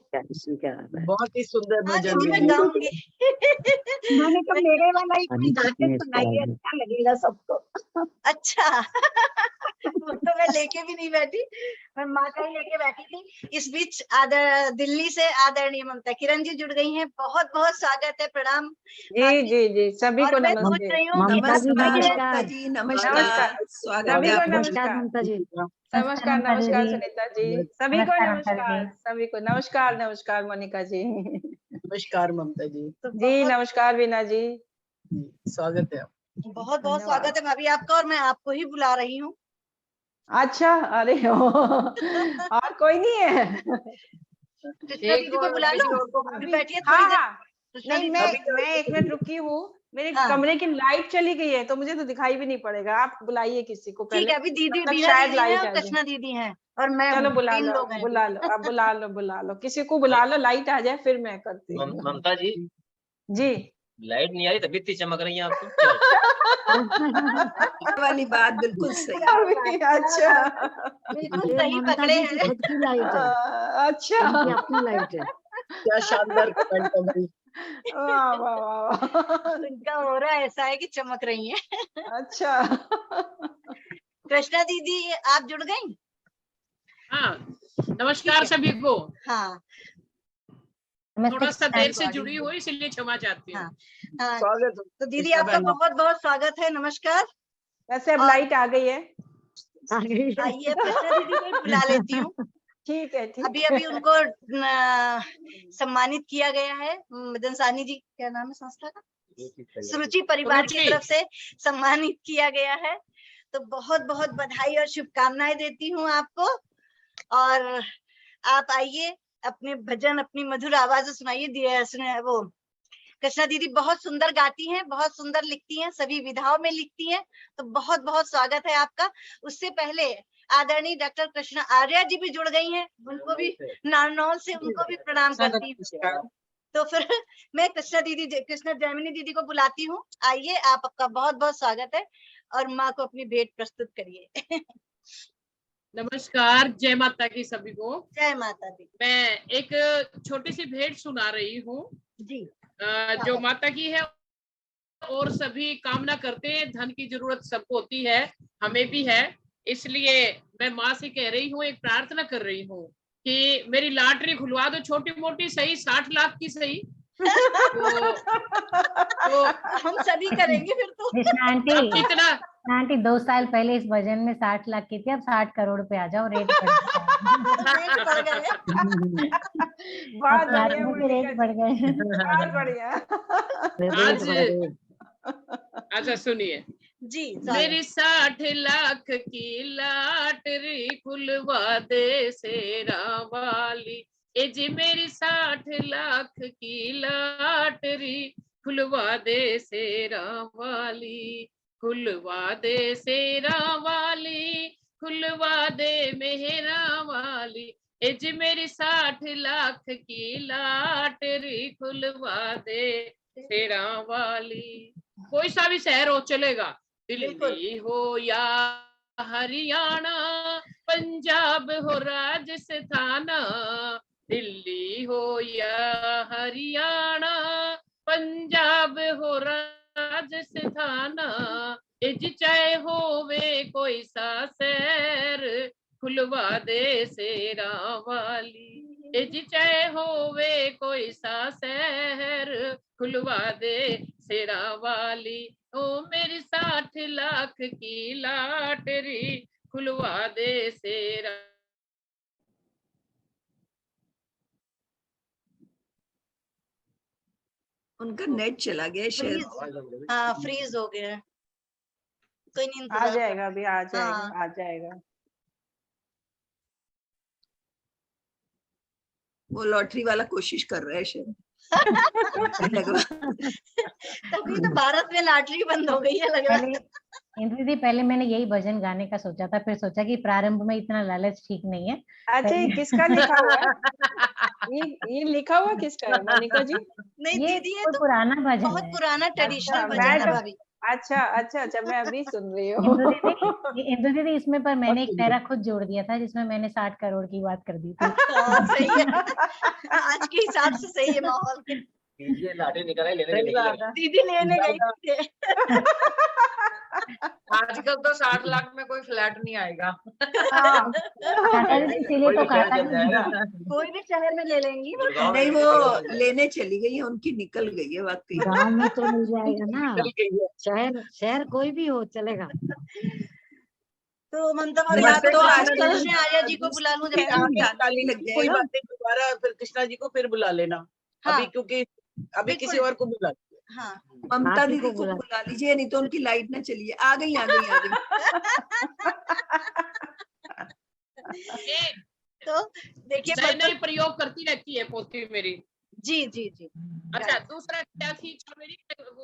बहुत ही सुंदर हाँ भजन दीदी, मैं दीदी। गाऊंगी। मैंने कहा मेरे वाला ही कोई गा के सुनाइए, अच्छा लगेगा सबको। अच्छा। वो तो मैं लेके भी नहीं बैठी, मैं माँ का ही लेके बैठी थी। इस बीच दिल्ली से आदरणीय ममता किरण जी जुड़ गई हैं। बहुत बहुत स्वागत है, प्रणाम। जी जी जी, सभी और को मैं सोच नमस्ते। रही हूँ नमस्कार ममता जी, नमस्कार, स्वागत सभी है को आपका। नमस्कार। ममता जी। नमस्कार नमस्कार ममता नमस्कार दीदी। सुनीता जी, सभी को नमस्कार ममता नमस्कार, दीदी। सभी को नमस्कार। नमस्कार मोनिका जी। नमस्कार ममता जी। तो जी नमस्कार वीना जी। स्वागत है। बहुत बहुत धन्यवाद। स्वागत है भाभी आपका, और मैं आपको ही बुला रही हूँ। अच्छा, अरे हो और कोई नहीं है? कृष्णा दीदी को बुला लो, अभी बैठिए थोड़ी हाँ देर। हाँ, कृष्णा नहीं दीदी मैं एक मिनट रुकी हूँ। मेरे हाँ। कमरे की लाइट चली गई है तो मुझे तो दिखाई भी नहीं पड़ेगा। आप बुलाइए किसी को ठीक पहले, है, अभी दीदी तब तक बीना शायद दीदी है लाइट और आ जाए। कृष्णा दीदी हैं और मैं चलो हूँ, बुला 3 लो, लोग हैं अभी। बुला लो, अब बुला लो, किसी को बुला लो, लाइट आ जाए फिर मैं करती हूँ। ममता जी, जी लाइट नहीं आ रही तभी इतनी चमक रही हैं आप तो। क्या वाली बात बिल्कुल सही। अभी अच्छा, बिल्कुल ये सही ममता पकड़े जी की हैं। खुद की लाइट है, अच्छा, इनकी अपनी लाइट है। क्या शानदार कमेंट है भाई। वाह वाह वाह, उनका हो रहा ऐसा है कि चमक रही हैं। अच्छा। कृष्णा दीदी आप जुड़ गई? हाँ, नमस्कार सभी को। हाँ थोड़ा सा देर से कृष्णा जुड़ी दीदी। हुई इसलिए क्षमा चाहती हूँ। हाँ हाँ, स्वागत तो दीदी कृष्णा आपका बहन। बहुत बहुत स्वागत है, नमस्कार। वैसे अब और- लाइट आ गई है। आइए कृष्णा दीदी को ही बुला लेती हूँ। ठीक है, ठीक अभी है। अभी उनको सम्मानित किया गया है, मदन साहनी जी, क्या नाम है संस्था का? सुरुचि परिवार की सुरुचि। तरफ से सम्मानित किया गया है। तो बहुत बहुत बधाई और शुभकामनाएं देती हूँ आपको, और आप आइए, अपने भजन अपनी मधुर आवाज सुनाइए। वो कृष्णा दीदी बहुत सुंदर गाती हैं, बहुत सुंदर लिखती हैं, सभी विधाओं में लिखती हैं। तो बहुत बहुत स्वागत है आपका। उससे पहले आदरणीय डॉक्टर कृष्णा आर्या जी भी जुड़ गई हैं, उनको भी नारनौल से उनको भी प्रणाम करती हूँ। तो फिर मैं कृष्णा जैमिनी दीदी को बुलाती हूँ। आइए, आपका बहुत बहुत स्वागत है, और माँ को अपनी भेंट प्रस्तुत करिए। नमस्कार, जय माता की सभी को। जय माता दी। मैं एक छोटी सी भेंट सुना रही हूँ जी। जो माता की है, और सभी कामना करते हैं, धन की जरूरत सबको होती है, हमें भी है। इसलिए मैं माँ से कह रही हूँ, एक प्रार्थना कर रही हूँ कि मेरी लॉटरी खुलवा दो, छोटी मोटी सही, 60 लाख की सही। तो हम सभी करेंगे फिर तो। कृष्णा आंटी, अब कितना? आंटी 2 साल पहले इस भजन में 60 लाख की थी, अब 60 करोड़ पे आ जाओ, रेट बढ़ रेट बढ़ गए। बहुत बढ़िया गए, मोनिका रेट जी, बढ़ गए। बहुत बढ़िया। आज अच्छा सुनिए जी। मेरी 60 लाख की लॉटरी खुलवा दे शेरा वाली, ए जी मेरी 60 लाख की लॉटरी खुलवा दे शेरा वाली, खुलवा दे शेरा वाली, खुलवा दे मेहरा वाली, ए जी मेरी 60 लाख की लॉटरी खुलवा दे शेरा वाली। कोई सा भी शहर हो चलेगा, दिल्ली हो या हरियाणा, पंजाब हो राजस्थान, दिल्ली यूपी हो या हरियाणा, पंजाब हो राजस्थान, इज चाहे होवे कोई सा शहर, खुलवा दे शेरा वाली, इज चाहे होवे कोई सा शहर, खुलवा दे शेरा वाली, ओ मेरी 60 लाख की लॉटरी, खुलवा दे शेरा। उनका नेट चला गया शायद। हाँ फ्रीज हो गया है। कोई नहीं, आ इंतजार जाएगा अभी, आ जाएगा, हाँ। आ जाएगा। वो लॉटरी वाला कोशिश कर रहा है शायद। लग रहा। तभी तो भारत में लॉटरी बंद हो गई है लग रहा है। इंद्र दीदी पहले मैंने यही भजन गाने का सोचा था, फिर सोचा कि प्रारंभ में इतना लालच ठीक नहीं है। अच्छा, ये किसका लिखा हुआ है? ये लिखा हुआ किसका है मोनिका जी? नहीं ये दीदी, ये कोई तो पुराना भजन बहुत है। पुराना ट्रेडिशनल अच्छा, भजन है भाभी। अच्छा, मैं अभी सुन रही हूँ। इंदु दीदी इसमें पर मैंने एक पैरा खुद जोड़ दिया था, जिसमें मैंने 60 करोड़ की बात कर दी थी। हाँ, सही है। आज के हिसाब से सही है माहौल के। ये लाठी निकल लेने लगी। दीदी लेने गई थी। आजकल तो 60 लाख में कोई फ्लैट नहीं आएगा। इसीलिए तो कहा था कोई भी शहर में ले लेंगी। नहीं, वो लेने चली गई है, उनकी निकल गई है वाकई। गाँव में तो मिल जाएगा ना, निकल गई है। शहर कोई भी हो चलेगा। तो ममता भाभी मैं आप तो तो आजकल आजकल में आर्या जी को बुला लूं जब ताली लग कोई जाएगा। बात नहीं, दोबारा फिर कृष्णा जी को फिर बुला लेना। हाँ। अभी क्योंकि अभी किसी और को बुला। हाँ, ममता आप ही दीदी को को बुला। बुला लीजिए, नहीं तो उनकी लाइट ना चलिए। आ गई। तो देखिए नए नए प्रयोग करती रहती है पोती मेरी। जी जी जी। अच्छा, दूसरा क्या थी मेरी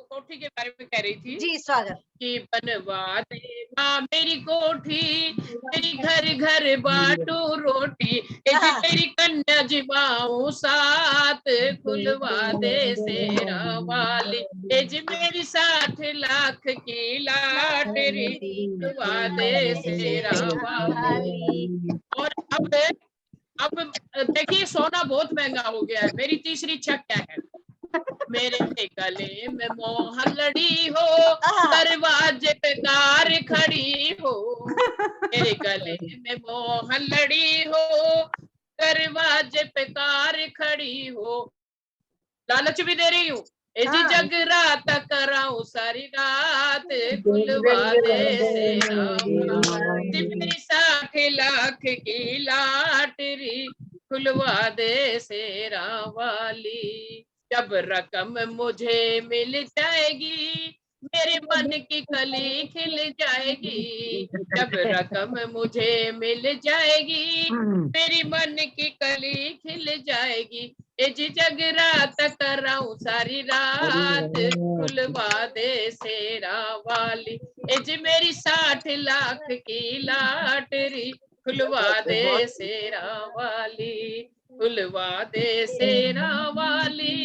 कोठी के बारे में कह रही थी जी, स्वागत। कि बनवा दे माँ मेरी कोठी, तेरी घर घर बाटू रोटी, तेरी कन्या जीवाऊं साथ, खुलवा दे शेरा वाली, एज मेरी 60 लाख की लॉटरी, खुलवा दे शेरा वाली। और अब देखिए सोना बहुत महंगा हो गया है। मेरी तीसरी इच्छा क्या है? मेरे गले में मोहलड़ी हो, दरवाजे पे कार खड़ी हो, मेरे गले में मोहलड़ी हो, दरवाजे पे कार खड़ी हो, लालच भी दे रही हूँ, जी जगरात कराऊं सारी रात, खुलवा दे शेरा वाली, मेरी 60 लाख की लॉटरी, खुलवा दे शेरा वाली। जब रकम मुझे मिल जाएगी, मेरे मन की कली खिल जाएगी, जब रकम मुझे मिल जाएगी, मेरी मन की कली खिल जाएगी, जी जगरात कराऊं सारी रात, खुलवा दे शेरा वाली, जी मेरी 60 लाख की लॉटरी, खुलवा दे शेरा वाली, खुलवा दे शेरा वाली,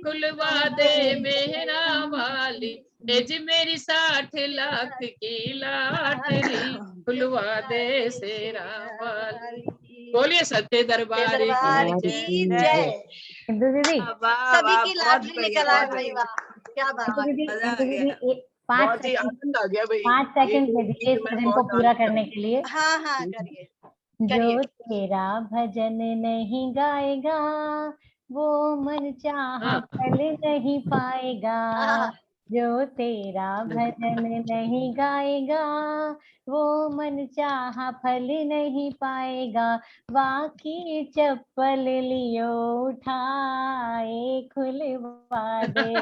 खुलवा दे मेरा वाली, जी मेरी 60 लाख की लॉटरी, खुलवा दे शेरा वाली। बोलिए सत्य दरबार की जय। इंदु दीदी सभी की लॉटरी निकल आए भाई, वाह क्या बात है। 5 आनंद आ गया भाई। 5 सेकंड दे दीजिए इस भजन को पूरा करने के लिए। हाँ हाँ करिए। जो तेरा भजन नहीं गाएगा, वो मन चाहा फल नहीं पाएगा, जो तेरा भजन नहीं गाएगा, वो मन चाहा फल नहीं पाएगा, बाकी चप्पल लियो उठाए, खुलवा दे।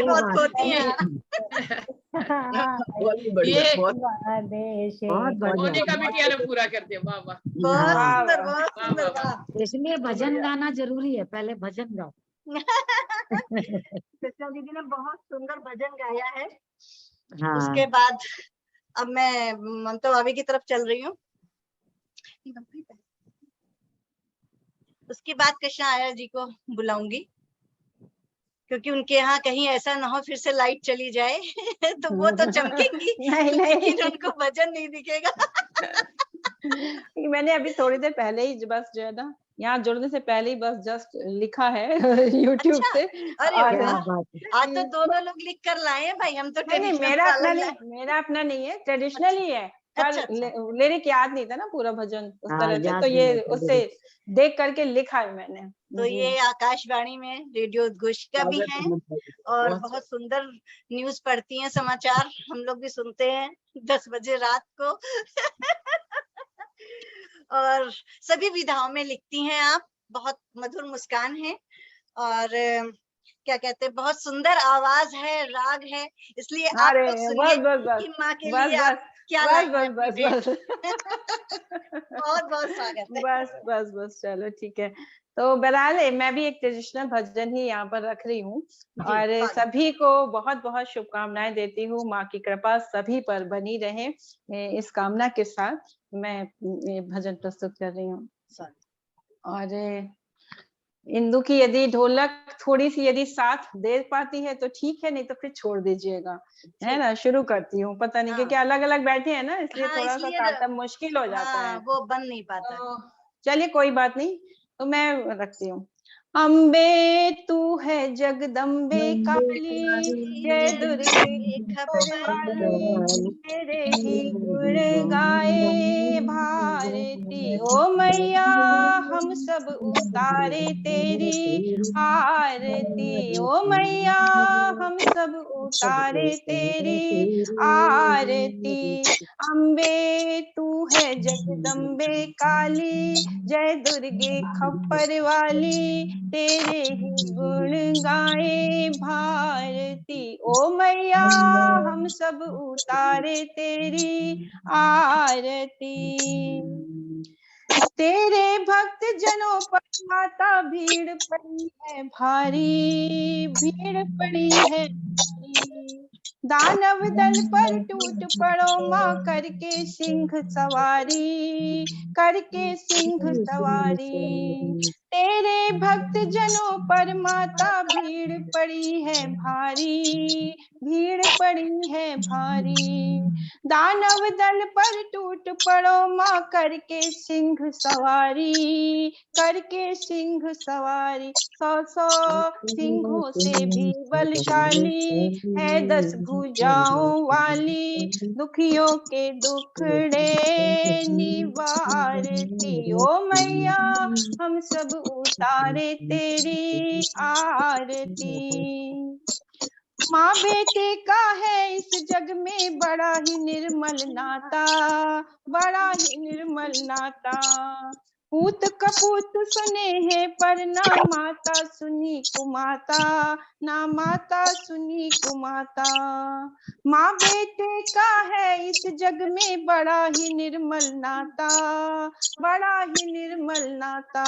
बहुत होती है। मोनिका बिटिया ने पूरा कर दिया। वाह वाह, बहुत सुंदर, बहुत सुंदर। इसलिए भजन गाना जरूरी है, पहले भजन गाओ। कृष्णा दीदी ने बहुत सुंदर भजन गाया है। हाँ। उसके बाद अब मैं ममता भाभी की तरफ चल रही हूँ। उसके बाद कृष्णा आर्या जी को बुलाऊंगी, क्योंकि उनके यहाँ कहीं ऐसा ना हो फिर से लाइट चली जाए तो वो तो चमकेंगी नहीं। लेकिन उनको भजन नहीं दिखेगा। मैंने अभी थोड़ी देर पहले ही बस जो है ना, यहाँ जुड़ने से पहले ही बस जस्ट लिखा है यूट्यूब अच्छा, से। अरे और क्या वाह, बात है। आज तो दोनों लोग लिख कर लाए हैं भाई, हम तो नहीं नहीं, ट्रेडिशनल मेरा वाला अपना ही लाए। नहीं, मेरा अपना नहीं है, ट्रेडिशनल ही है, पर अच्छा अच्छा, लिरिक याद नहीं था ना पूरा भजन उस हाँ, तरह से, याद तो नहीं ये रहता उससे lyrics। देख करके लिखा है मैंने तो जी। ये आकाशवाणी में रेडियो उद्घोष का भी है और बहुत सुंदर न्यूज पढ़ती हैं, समाचार हम लोग भी सुनते हैं 10 बजे रात को। और सभी विधाओं में लिखती हैं आप, बहुत मधुर मुस्कान है और क्या कहते हैं, बहुत सुंदर आवाज है, राग है, इसलिए आप अरे लोग सुनिए बस बस बस कि माँ के बस लिए बस आप क्या बस लाए बस हैं अपनी बस भेंट। बस बहुत बहुत स्वागत है। बस बस बस, चलो ठीक है। तो बहरहाल मैं भी एक ट्रेडिशनल भजन ही यहाँ पर रख रही हूँ जी, और स्वागत। सभी को बहुत बहुत शुभकामनाएं देती हूँ। माँ की कृपा सभी पर बनी रहे, इस कामना के साथ मैं ये भजन प्रस्तुत कर रही हूँ। और इंदु की यदि ढोलक थोड़ी सी यदि साथ दे पाती है तो ठीक है, नहीं तो फिर छोड़ दीजिएगा, है ना। शुरू करती हूँ, पता नहीं क्योंकि अलग अलग बैठे हैं ना, इसलिए हाँ, थोड़ा सा इसलिए तारतम्य मुश्किल हो जाता हाँ, है। वो बन नहीं पाता। तो चलिए कोई बात नहीं, तो मैं रखती हूँ। अम्बे तू है जगदम्बे काली, जय दुर्गे खप्पर वाली, तेरे ही गुण गाए भारती। ओ मैया हम सब उतारे तेरी आरती, ओ मैया हम सब उतारे तेरी आरती। अम्बे तू है जगदम्बे काली, जय दुर्गे खप्पर वाली, तेरे ही गुण गाए भारती। ओ मैया हम सब उतारे तेरी आरती। तेरे भक्त जनों पर माता भीड़ पड़ी है भारी, भीड़ पड़ी है भारी। दानव दल पर टूट पड़ो माँ, करके सिंह सवारी, करके सिंह सवारी। तेरे भक्त जनों पर माता भीड़ पड़ी है भारी, भीड़ पड़ी है भारी। दानव दल पर टूट पड़ो माँ, करके सिंह सवारी, करके सिंह सवारी। 100 सिंहों से भी बलशाली है 10 भुजाओं वाली, दुखियों के दुखड़े निवारती। ओ मैया हम सब उतारे तेरी आरती। माँ बेटे का है इस जग में बड़ा ही निर्मल नाता, बड़ा ही निर्मल नाता। पूत कपूत सुने हैं पर ना माता सुनी कुमाता, ना माता सुनी कुमाता। माँ बेटे का है इस जग में बड़ा ही निर्मल नाता, बड़ा ही निर्मल नाता।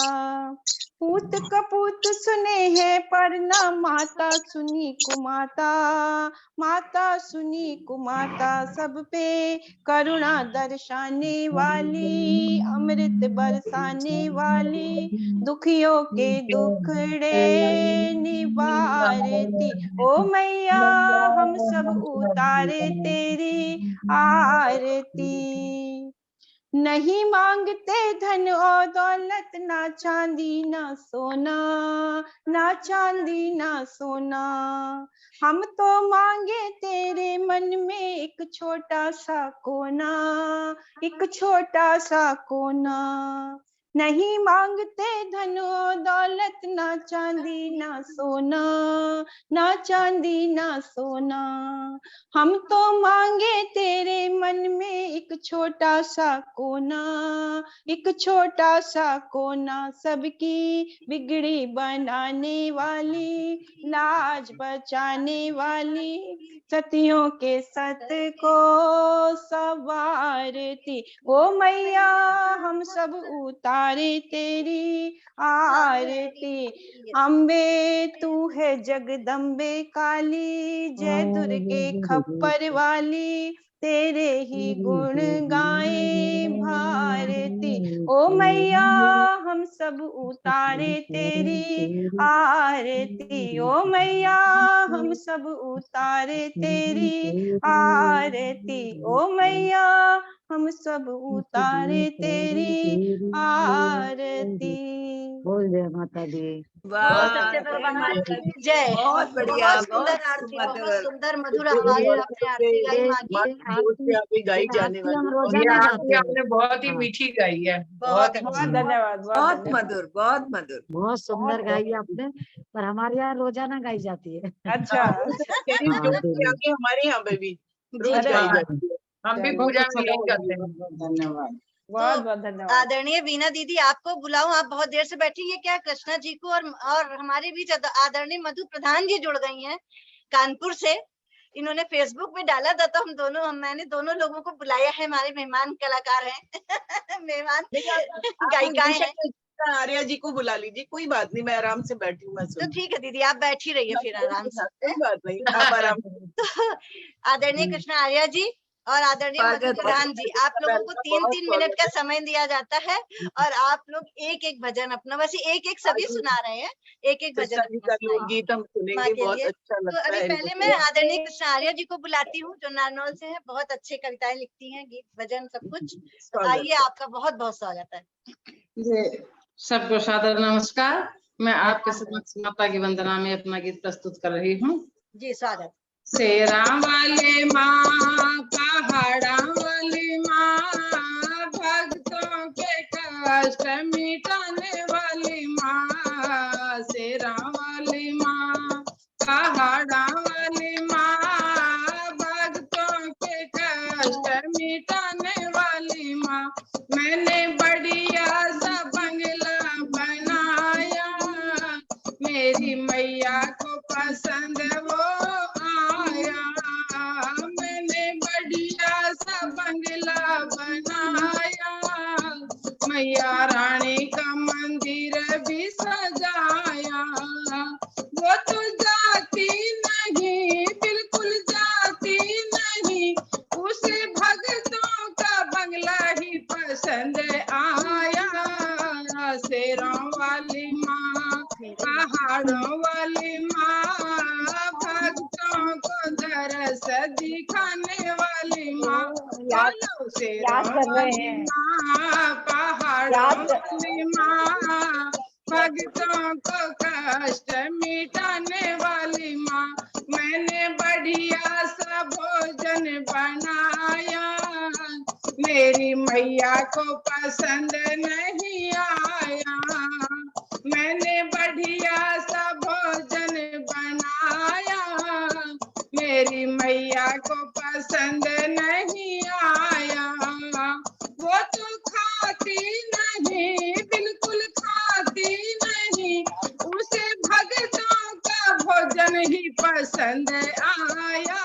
पूत कपूत सुने हैं पर ना माता सुनी कुमाता, माता सुनी कुमाता। सब पे करुणा दर्शाने वाली, अमृत बरसाने वाली, दुखियों के दुखड़े निवारती। ओ मैया हम सब उतारे तेरी आरती। नहीं मांगते धन और दौलत, ना चांदी ना सोना, ना चांदी ना सोना। हम तो मांगे तेरे मन में एक छोटा सा कोना, एक छोटा सा कोना। नहीं मांगते धन और दौलत, ना चांदी ना सोना, ना चांदी ना सोना। हम तो मांगे तेरे मन में एक छोटा सा कोना, एक छोटा सा कोना। सबकी बिगड़ी बनाने वाली, लाज बचाने वाली, सतियों के सत को सवारती। ओ मैया हम सब उतारे तेरी आरती। अम्बे तू है जगदम्बे काली, जय दुर्गे खप्पर वाली, तेरे ही गुण गाए भारती। ओ मैया हम सब उतारे तेरी आरती, ओ मैया हम सब उतारे तेरी आरती, ओ मैया हम सब उतारे तेरी आरती। बोल जय माता दी। बहुत अच्छे दरबार की जय। बहुत बढ़िया, बहुत सुंदर बहुत आरती, बहुत सुंदर। सुंदर मधुर ये आवाज में बहुत आपने आरती गाई माँ की। ये आरती गाई जाने आरती हम वाली रोजाना ये गाते आरती हैं। आपने बहुत ही हाँ। मीठी गाई है, बहुत बहुत बहुत अच्छी। धन्यवाद, बहुत बहुत धन्यवाद। मधुर, बहुत मधुर। बहुत सुंदर गाई आपने, पर हमारे यहाँ रोजाना गाई जाती है। अच्छा, हाँ, डेली। हमारे यहाँ पे भी जी रोज जी। गाई हाँ, जाती है। हम भी चलो, पूजा में यही करते हैं। धन्यवाद। बहुत बहुत धन्यवाद। आदरणीय वीणा दीदी, आपको बुलाऊं, आप बहुत देर से बैठी है क्या? कृष्णा जी को और हमारे बीच आदरणीय मधु प्रधान जी जुड़ गई हैं कानपुर से। इन्होंने फेसबुक पे डाला था, तो मैंने दोनों लोगों को बुलाया है, हमारे मेहमान कलाकार हैं मेहमान गायिकाएं हैं। आर्या जी को बुला लीजिए, कोई बात नहीं, मैं आराम से बैठी हूँ। तो ठीक है दीदी, आप बैठी रहिए फिर आराम से। कोई बात नहीं, आप आराम से। तो आदरणीय कृष्णा आर्या जी और आदरणीय मधु प्रधान जी, आप लोगों को 3-3 मिनट का समय दिया जाता है और आप लोग एक-एक भजन अपना, वैसे एक-एक सभी सुना रहे हैं, एक-एक भजन अपना सुनाइए गीत हम माँ सुनेंगे, के बहुत लिए। अच्छा तो लगता अभी है। पहले मैं आदरणीय कृष्णा आर्या जी को बुलाती हूँ, जो नारनौल से हैं, बहुत अच्छे कविताएं लिखती हैं, गीत भजन सब कुछ। तो आइए, आपका बहुत बहुत स्वागत है। सबको सादर नमस्कार। मैं आपके समक्ष माता की वंदना में अपना गीत प्रस्तुत कर रही हूँ। जी स्वागत। शेरा वाले माँ, पहाड़ा वाली माँ, भक्तों के कष्ट मिटाने वाली माँ। शेरा वाली माँ, पहाड़ा वाली माँ, भक्तों के कष्ट मिटाने वाली माँ। मैंने बढ़िया सा बंगला बनाया, मेरी मैया को पसंद वो आया। मैंने बढ़िया सा बंगला बनाया, मैया रानी का मंदिर भी सजाया। वो तो जाती नहीं, बिल्कुल जाती नहीं, उसे भक्तों का बंगला ही पसंद आया। शेरों वाली माँ, पहाड़ों वाली माँ, भक्तों को दरस दिखाने वाली माँ। बोलो शेरों वाली माँ, पहाड़ों वाली माँ, भक्तों को कष्ट मिटाने वाली माँ। मैंने बढ़िया सा भोजन बनाया, मेरी मैया को पसंद नहीं आया। मैंने बढ़िया सा भोजन बनाया, मेरी मैया को पसंद नहीं आया। वो तो खाती नहीं, बिल्कुल खाती नहीं, उसे भक्तों का भोजन ही पसंद आया।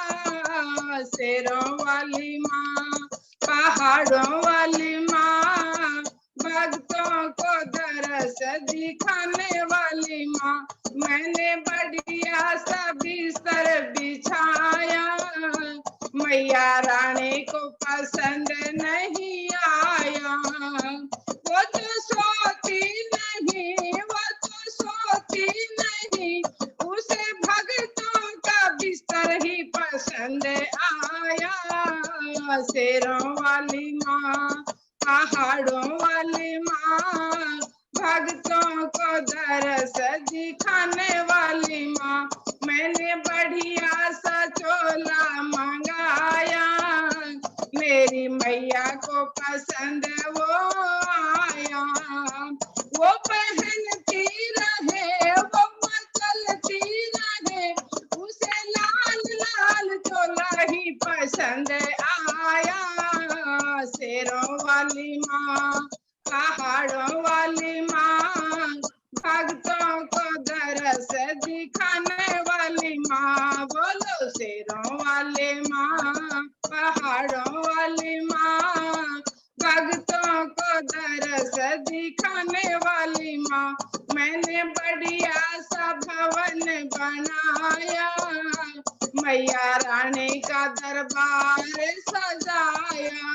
शेरों वाली माँ, पहाड़ों वाली माँ, भक्तों को दरस दिखाने वाली माँ। मैंने बढ़िया सा बिस्तर बिछाया, मैया रानी को पसंद नहीं आया। वो तो सोती नहीं, वो तो सोती नहीं, उसे भक्तों का बिस्तर ही पसंद आया। शेरों वाली माँ, पहाड़ों वाली माँ, भक्तों को दरस दिखाने वाली माँ। मैंने बढ़िया सा चोला मंगाया, मेरी मैया को पसंद वो आया। वो पहनती रहे, वो मचलती रहे, उसे लाल लाल चोला ही पसंद आया। शेरों वाली माँ, पहाड़ों वाली माँ, भक्तों को दरस दिखाने वाली माँ। बोलो शेरों वाले माँ, पहाड़ों वाली माँ, भक्तों को दरस दिखाने वाली माँ। मैंने बढ़िया सा भवन बनाया, मैया रानी का दरबार सजाया।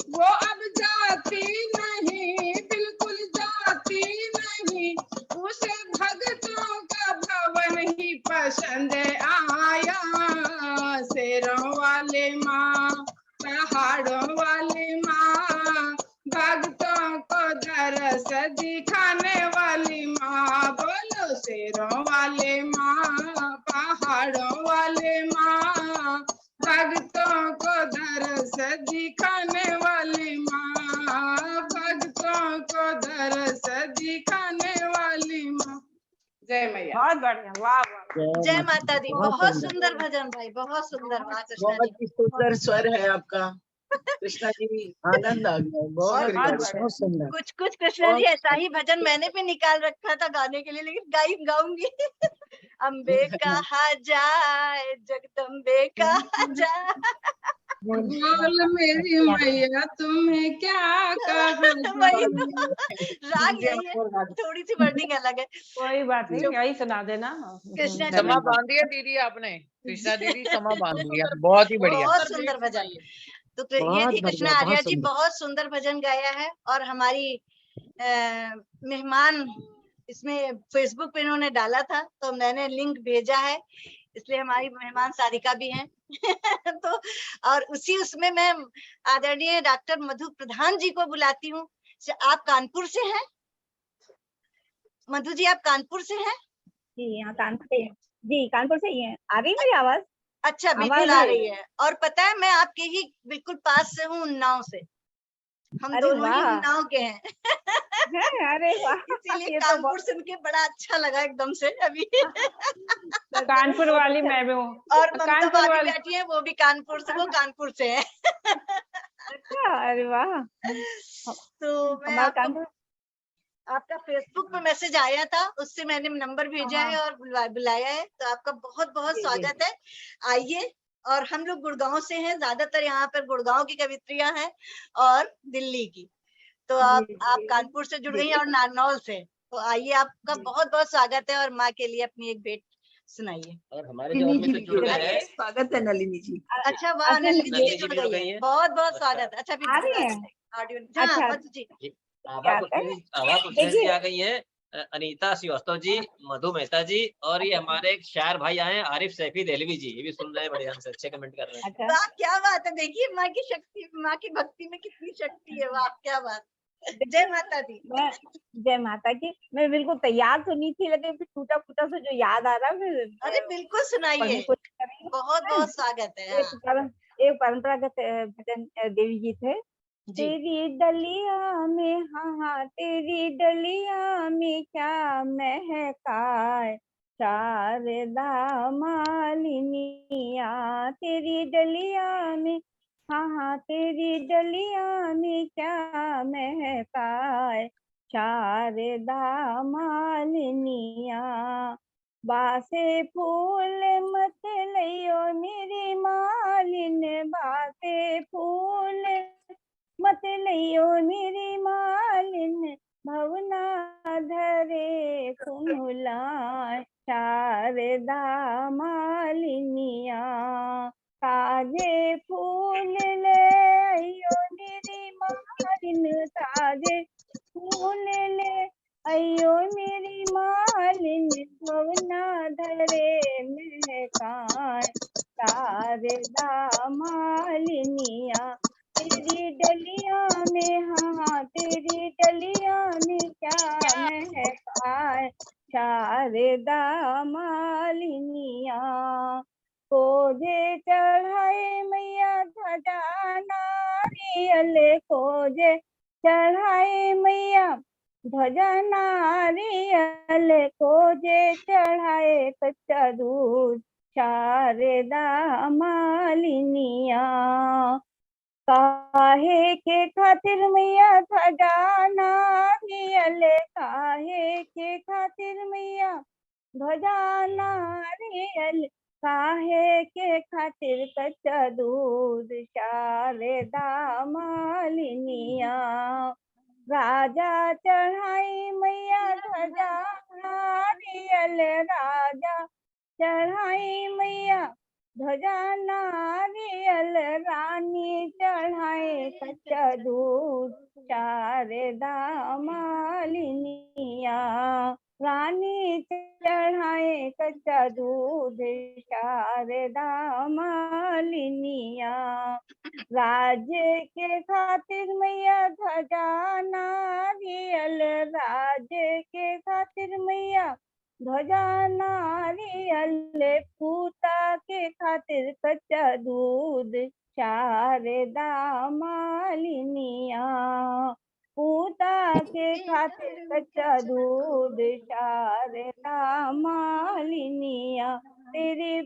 वो अब जाती नहीं, बिल्कुल जाती नहीं, उसे भक्तों का भवन ही पसंद आया। शेरों वाले माँ, पहाड़ों वाली माँ, भक्तों को दरस दिखाने वाली माँ। बोलो शेरों वाले माँ, पहाड़ों वाले माँ, भक्तों को दरस दिखाने वाली माँ, भक्तों को दरस दिखाने वाली माँ। जय मैया। बहुत बढ़िया, वाह वाह। जय माता दी। बहुत सुंदर भजन भाई, बहुत सुंदर। वाह कृष्णा बहुत जी, ही सुंदर स्वर है आपका कृष्णा जी, आनंद आ गया, बहुत और बढ़िया। बहुत सुंदर। कुछ कुछ कृष्णा जी ऐसा ही भजन मैंने भी निकाल रखा था गाने के लिए, लेकिन गाऊंगी। अम्बे कहा जाए, जगदम्बे कहा जाए। बोल मेरी मैया तुम्हें क्या वही तो, कहा। राग यही है, थोड़ी सी वर्डिंग अलग है। कोई बात नहीं, जो यही सुना देना। कृष्णा जी समा बांध दिया दीदी आपने, कृष्णा दीदी समा बांध दिया, बहुत ही बढ़िया। बहुत सुंदर भजन। तो ये बहुत थी कृष्णा बढ़िया, आर्या बहुत जी, सुंदर। बहुत सुंदर भजन गाया है। और हमारी मेहमान इसमें फेसबुक पे इन्होंने डाला था, तो मैंने लिंक भेजा है, इसलिए हमारी मेहमान सारिका भी हैं। तो और उसी उसमें मैं आदरणीय डॉक्टर मधु प्रधान जी को बुलाती हूँ। आप कानपुर से हैं मधु जी? आप कानपुर से हैं? जी हाँ, कानपुर से। जी कानपुर से ही है। आ रही है मेरी आवाज? अच्छा, बिल्कुल आ रही है। और पता है, मैं आपके ही बिल्कुल पास से हूँ, उन्नाव से। हम अरे दोनों ही वाह। उन्नाव के हैं। अरे वाह, इसीलिए ये तो कानपुर सुन के बड़ा अच्छा लगा एकदम से अभी। कानपुर वाली मैं भी हूँ। और ममता कानपुर भाभी वाली। बैठी है, वो भी कानपुर से, वो कानपुर से है। अच्छा, अरे वाह। तो मैं हमारा आपको, कानपुर। आपका फेसबुक पे मैसेज आया था, उससे मैंने नंबर भेजा है और बुलाया है। तो आपका बहुत बहुत स्वागत है, आइए। और हम लोग गुड़गांव से हैं, ज्यादातर यहाँ पर गुड़गांव की कवित्रियां हैं और दिल्ली की। तो आप कानपुर से जुड़ गई हैं और नारनौल से। तो आइए, आपका बहुत बहुत स्वागत है। और माँ के लिए अपनी एक भेंट सुनाइए। और हमारे जो और मित्र जुड़ गए हैं, स्वागत है नलिनी जी। अच्छा, वाह, नलिनी जी जुड़ गई है, बहुत बहुत स्वागत है। अच्छा, आ रही है? ऑडियो। अच्छा, मधु जी। आभा कुशेल जी आ गई है, अनीता श्रीवास्तव जी, मधु मेहता जी, और ये हमारे एक शायर भाई आए हैं, आरिफ सैफी देहलवी जी, ये भी सुन रहे हैं, बड़े हमसे अच्छे कमेंट कर रहे हैं। वाह, क्या बात है। देखिए माँ की शक्ति, माँ की भक्ति में कितनी शक्ति है। वाह, क्या बात। जय माता दी। जय माता की। मैं बिल्कुल तैयार सुनी थी, लेकिन फिर टूटा फूटा से जो याद आ रहा, फिर अरे बिल्कुल सुनाइए, बहुत बहुत स्वागत है। एक परंपरागत भजन देवी गीत है। तेरी डलिया में, हाँ तेरी डलिया में क्या महकाए शारदा मालिनिया। तेरी डलिया में, हाँ तेरी डलिया में क्या महकाए शारदा मालिनिया। बासे फूल मत लियो मेरी मालिन, बासे फूल मत लियो मेरी मालिन, भवना धरे कुमला शारदा मालिनिया। ताजे फूल ले आइयो मेरी मालिन, ताजे फूल ले अयो मेरी मालिन, भवना धरे महकाए शारदा मालिनिया। तेरी डलिया में, हाँ तेरी डलिया में क्या महकाए शारदा मालिनिया। खोजे चढ़ाए मैया ध्वजा नारियल, खोजे चढ़ाए मैया ध्वजा नारियल, खोजे चढ़ाए कच्चा दूध शारदा मालिनिया। काहे के खातिर मैया ध्वजा नारियल, काहे के खातिर मैया ध्वजा नारियल, काहे के खातिर कच्चा दूध शारदा मालिनिया। राजा चढ़ाई मैया ध्वजा नारियल, राजा चढ़ाई मैया ध्वजा नारियल रानी चढ़ाए कच्चा दूध शारदा मालिनिया। रानी चढ़ाए कच्चा दूध शारदा मालिनिया। राज्य के खातिर मैया ध्वजा नारियल, राज्य के खातिर मैया ध्वजा नारियल, पूता के खातिर कच्चा दूध शारदा मालिनिया। पूता के खातिर कच्चा दूध शारदा मालिनिया। तेरी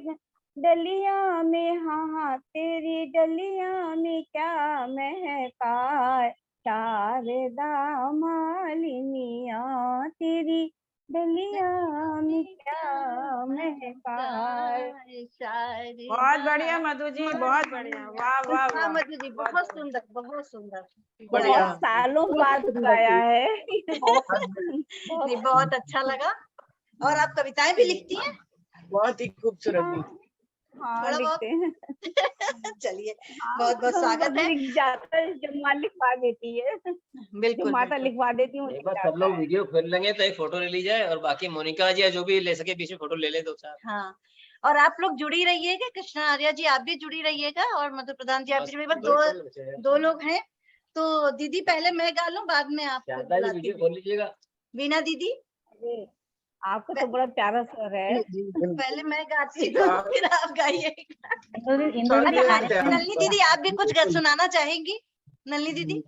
डलिया में, हाँ तेरी डलिया में क्या महका शारदा मालिनिया। तेरी डलिया में क्या महका। बहुत बढ़िया मधु जी, बहुत बढ़िया, वाह वाह हाँ वाह। मधु जी, बहुत सुंदर, बहुत सुंदर। बढ़िया। बहुत सालों बाद गाया है। नहीं, बहुत अच्छा लगा। और आप कविताएं भी लिखती हैं? बहुत ही खूबसूरत। हाँ थोड़ा बहुत लिखते हैं। चलिए, बहुत बहुत स्वागत है। लिख जाता है, जो माँ लिखवा देती है, बिल्कुल जो माता बिल्कुल। लिखवा देती हूँ। एक बार सब लोग वीडियो खोल लेंगे तो एक फोटो ले ली जाए, और बाकी मोनिका जी या जो भी ले सके बीच में फोटो ले ले 2-4। हाँ, और आप लोग जुड़ी रहिएगा। कृष्णा आर्या जी आप भी जुड़ी रहिएगा, और मधु प्रधान जी आप भी जुड़िएगा। दो लोग हैं। तो दीदी पहले मैं गा लूं, बाद में आप वीडियो खोल लीजिएगा। वीणा दीदी, आपका तो बड़ा प्यारा स्वर है। पहले मैं गाती हूँ फिर आप गाइएगा। इंदु नलिनी दीदी आप भी कुछ सुनाना चाहेंगी? नलिनी दीदी।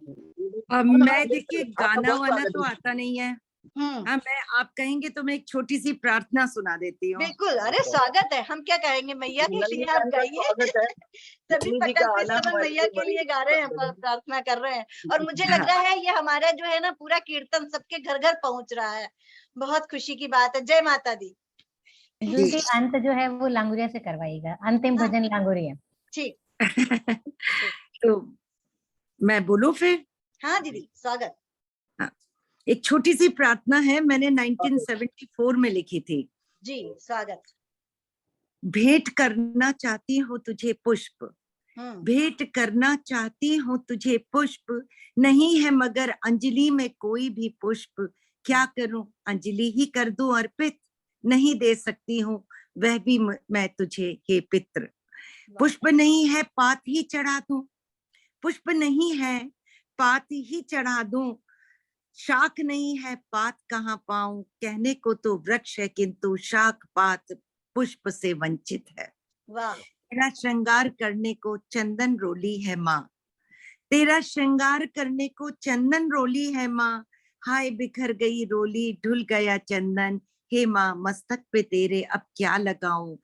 मैं देखिए गाना वाना तो आता नहीं है। हाँ, मैं आप कहेंगे तो मैं एक छोटी सी प्रार्थना सुना देती हूँ। बिल्कुल, अरे स्वागत है। हम क्या कहेंगे, मैया के लिए आप गाइए। सभी पटल पे सब मैया के लिए गा रहे हैं, प्रार्थना कर रहे हैं। और मुझे लग रहा है ये हमारा जो है ना पूरा कीर्तन सबके घर घर पहुंच रहा है। बहुत खुशी की बात है। जय माता दी। जी, अंत जो है वो लांगुरिया से करवाइएगा, अंतिम भजन लांगुरिया। ठीक। तो मैं बोलूं फिर? हाँ दीदी, स्वागत। एक छोटी सी प्रार्थना है, मैंने 1974 में लिखी थी। जी, स्वागत। भेंट करना चाहती हूँ तुझे पुष्प, भेंट करना चाहती हूँ तुझे पुष्प, नहीं है मगर अंजलि में कोई भी पुष्प, क्या करूं अंजलि ही कर दूं अर्पित, नहीं दे सकती हूँ वह भी मैं तुझे हे पित्र। पुष्प नहीं है पात ही चढ़ा दूं, पुष्प नहीं है पात ही चढ़ा दूं, शाख नहीं है पात कहाँ पाऊं, कहने को तो वृक्ष है किंतु शाख पात पुष्प से वंचित है। तेरा श्रृंगार करने को चंदन रोली है माँ, तेरा श्रृंगार करने को चंदन रोली है माँ, हाय बिखर गई रोली ढुल गया चंदन, हे माँ मस्तक पे तेरे अब क्या लगाऊं,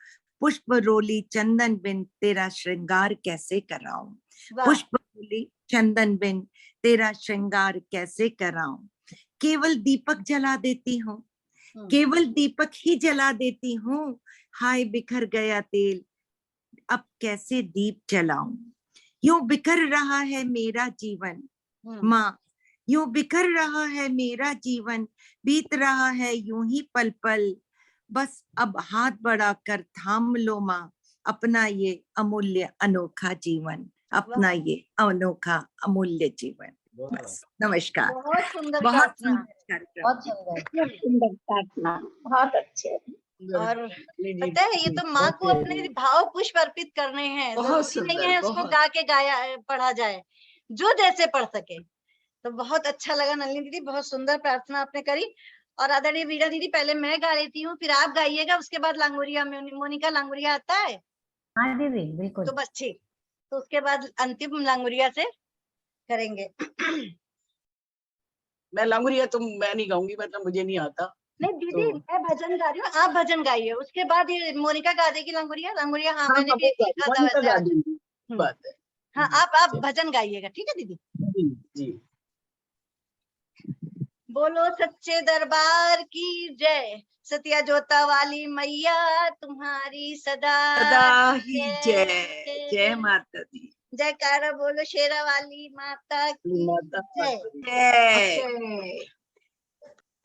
पुष्प रोली चंदन बिन तेरा श्रृंगार कैसे कराऊं, पुष्प रोली चंदन बिन तेरा श्रृंगार कैसे कराऊं। केवल दीपक जला देती हूँ, केवल दीपक ही जला देती हूँ, हाय बिखर गया तेल अब कैसे दीप जलाऊं। यूं बिखर रहा है मेरा जीवन माँ, यूं बिखर रहा है मेरा जीवन, बीत रहा है यूं ही पल पल, बस अब हाथ बढ़ा कर थाम लो माँ अपना ये अमूल्य अनोखा जीवन, अपना ये अनोखा अमूल्य जीवन। बस, नमस्कार। बहुत सुंदर बहुत प्रार्थना, सुंदर, बहुत सुंदर प्रार्थना, बहुत अच्छे। और पता है ये तो माँ को अपने भाव पुष्प अर्पित करने हैं, बहुत जरूरी नहीं सुंदर, है उसको बहुत। गा के गाया पढ़ा जाए, जो जैसे पढ़ सके। तो बहुत अच्छा लगा नलिनी दीदी, बहुत सुंदर प्रार्थना आपने करी। और आदरणीय वीणा दीदी पहले मैं गा लेती हूँ, फिर आप गाइएगा, उसके बाद लांगुरिया में मोनिका लांगुरिया आता है? हाँ दीदी बिल्कुल। तो बस ठीक, तो उसके बाद अंतिम लांगुरिया से करेंगे। मैं लांगुरिया तो मैं नहीं गाऊंगी, मतलब मुझे नहीं आता। नहीं दीदी मैं भजन गा रही हूँ, आप भजन गाइए, उसके बाद ये मोनिका गा देगी लांगुरिया। लांगुरिया हाँ मैंने भी सीखा था वैसे आज। बात है। हाँ आप भजन गाइएगा, ठीक है दीदी? जी। बोलो सच्चे दरबार की जय, सतिया जोता वाली मैया तुम्हारी सदा सदा ही जय। जय माता दी। जयकारा बोलो शेरा वाली माता की जय। जय।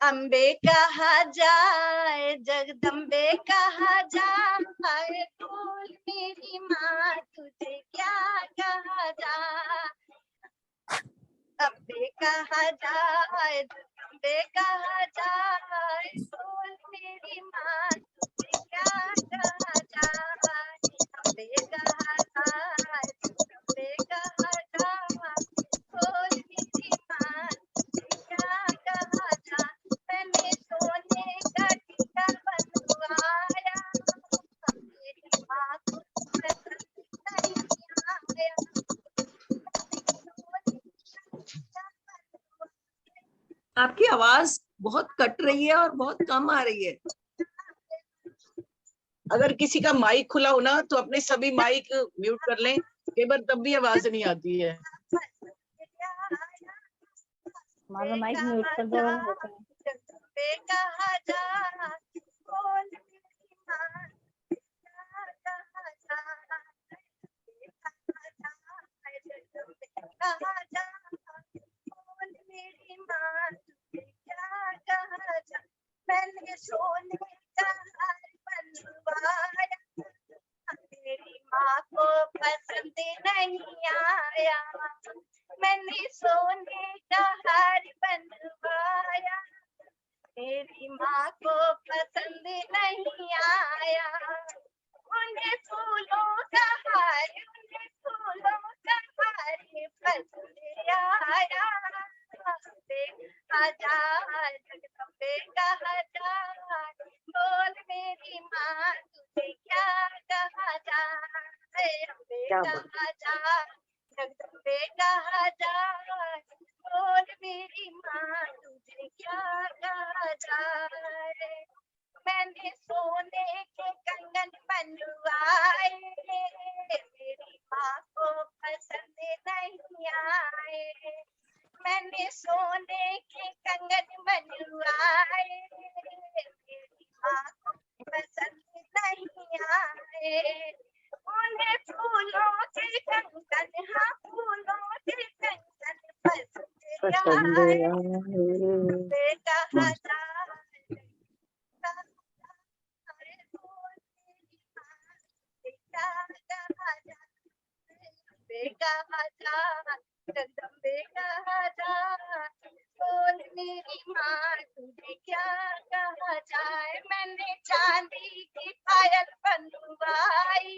अम्बे कहा जाए, जगदम्बे कहा जाए, बोल मेरी माँ तुझे क्या कहा जाए। अम्बे कहा जाए, जगदम्बे कहा जाए, बोल मेरी माँ तुझे क्या कहा जाए। अम्बे कहा जाए, जगदम्बे कहा जाए, बोल मेरी माँ तुझे क्या कहा जाए। मैंने सोने का टीका बनवाया, मेरी माँ को पसंद नहीं आया। आपकी आवाज बहुत कट रही है और बहुत कम आ रही है। अगर किसी का माइक खुला हो ना तो अपने सभी माइक म्यूट कर लें, कई बार तब भी आवाज नहीं आती है। हमारा माइक म्यूट कर दो। जगदम्बे कहा जाए, बोल मेरी माँ क्या कहा जाए। जगदम्बे कहा जाए, बोल मेरी माँ तुझे क्या कहा जाए। मैंने सोने का हार बनवाया, मेरी माँ को पसंद नहीं आया। मैंने सोने का हार बनवाया, मेरी माँ को पसंद नहीं आया। उन्हें फूलों का हार, उन्हें फूलों का हार पसंद आया। हजार जगदम्बे कहा जाए, बोल मेरी माँ तुझे क्या कहा जाए। अम्बे कहा जाए, जगदम्बे कहा जाए, बोल मेरी माँ तुझे क्या कहा जाए। मैंने सोने के कंगन बनवाए, मेरी माँ को पसंद नहीं आए। मैंने सोने के कंगन बनवाए, मेरी माँ को पसंद नहीं आए। उन्हें फूलों के कंगन, हाँ फूलों के कंगन पसंद आए। अम्बे कहा जाए, जगदम्बे कहा जाए, जगदम्बे कहा जाए, बोल मेरी माँ तुझे क्या कहा जाए। मैंने चांदी की पायल बनवाई,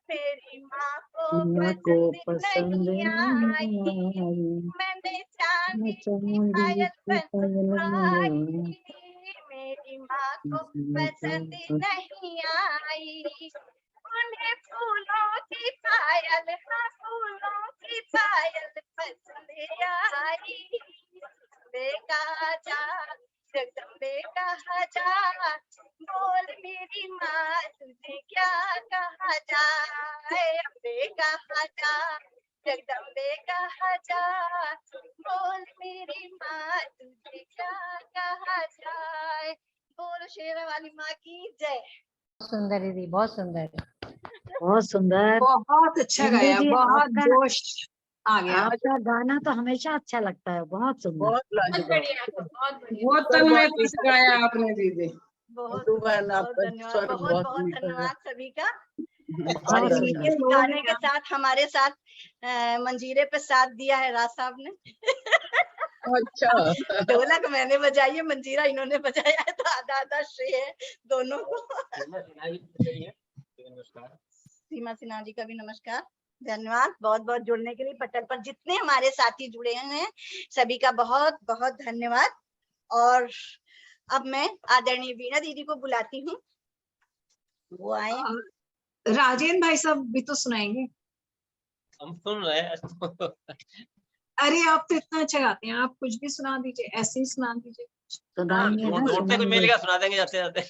मेरी माँ को पसंद नहीं आई। मैंने चांदी की पायल बनवाई, मेरी माँ को पसंद नहीं आई। उन्हें फूलों की पायल, हाँ फूलों की पायल पसंद आई। जगदम्बे कहा जाए, जगदम्बे कहा जाए, बोल मेरी माँ तुझे क्या कहा जाए। अम्बे कहा जाए, जगदम्बे कहा जाए, बोल मेरी माँ तुझे क्या कहा जाए। बोल शेरा वाली माँ की जय। सुंदर दीदी, बहुत सुंदर। बहुत सुंदर, बहुत अच्छा बिंदु गाया, जी। बहुत आपका जोश आ गया। आपका गाना तो हमेशा अच्छा लगता है, बहुत सुंदर। बहुत बहुत लाजवाब। बढ़िया, बहुत बढ़िया। बहुत तन्मयता से गाया आपने दीदी। बहुत मधुबन, बहुत आपका धन्यवाद, स्वर बहुत बहुत बहुत मीठा है। धन्यवाद सभी का। बहुत और सुंदर। इस गाने के साथ हमारे साथ मंजीरे पे साथ दिया है राज साहब ने। अच्छा। ढोलक मैंने बजाई है, मंजीरा इन्होंने बजाया है, तो आधा आधा श्रेय है दोनों को। सीमा सिन्हा जी का भी नमस्कार, धन्यवाद बहुत बहुत जुड़ने के लिए। पटल पर जितने हमारे साथी जुड़े हैं सभी का बहुत बहुत धन्यवाद। और अब मैं आदरणीय वीणा दीदी को बुलाती हूँ, वो आए। राजेंद्र भाई साहब भी तो सुनाएंगे। हम सुन रहे हैं। अरे आप तो इतना अच्छा गाते हैं, आप कुछ भी सुना दीजिए, ऐसे ही सुना दीजिए। ढूंढते कुछ मिल गया सुना देंगे जाते जाते।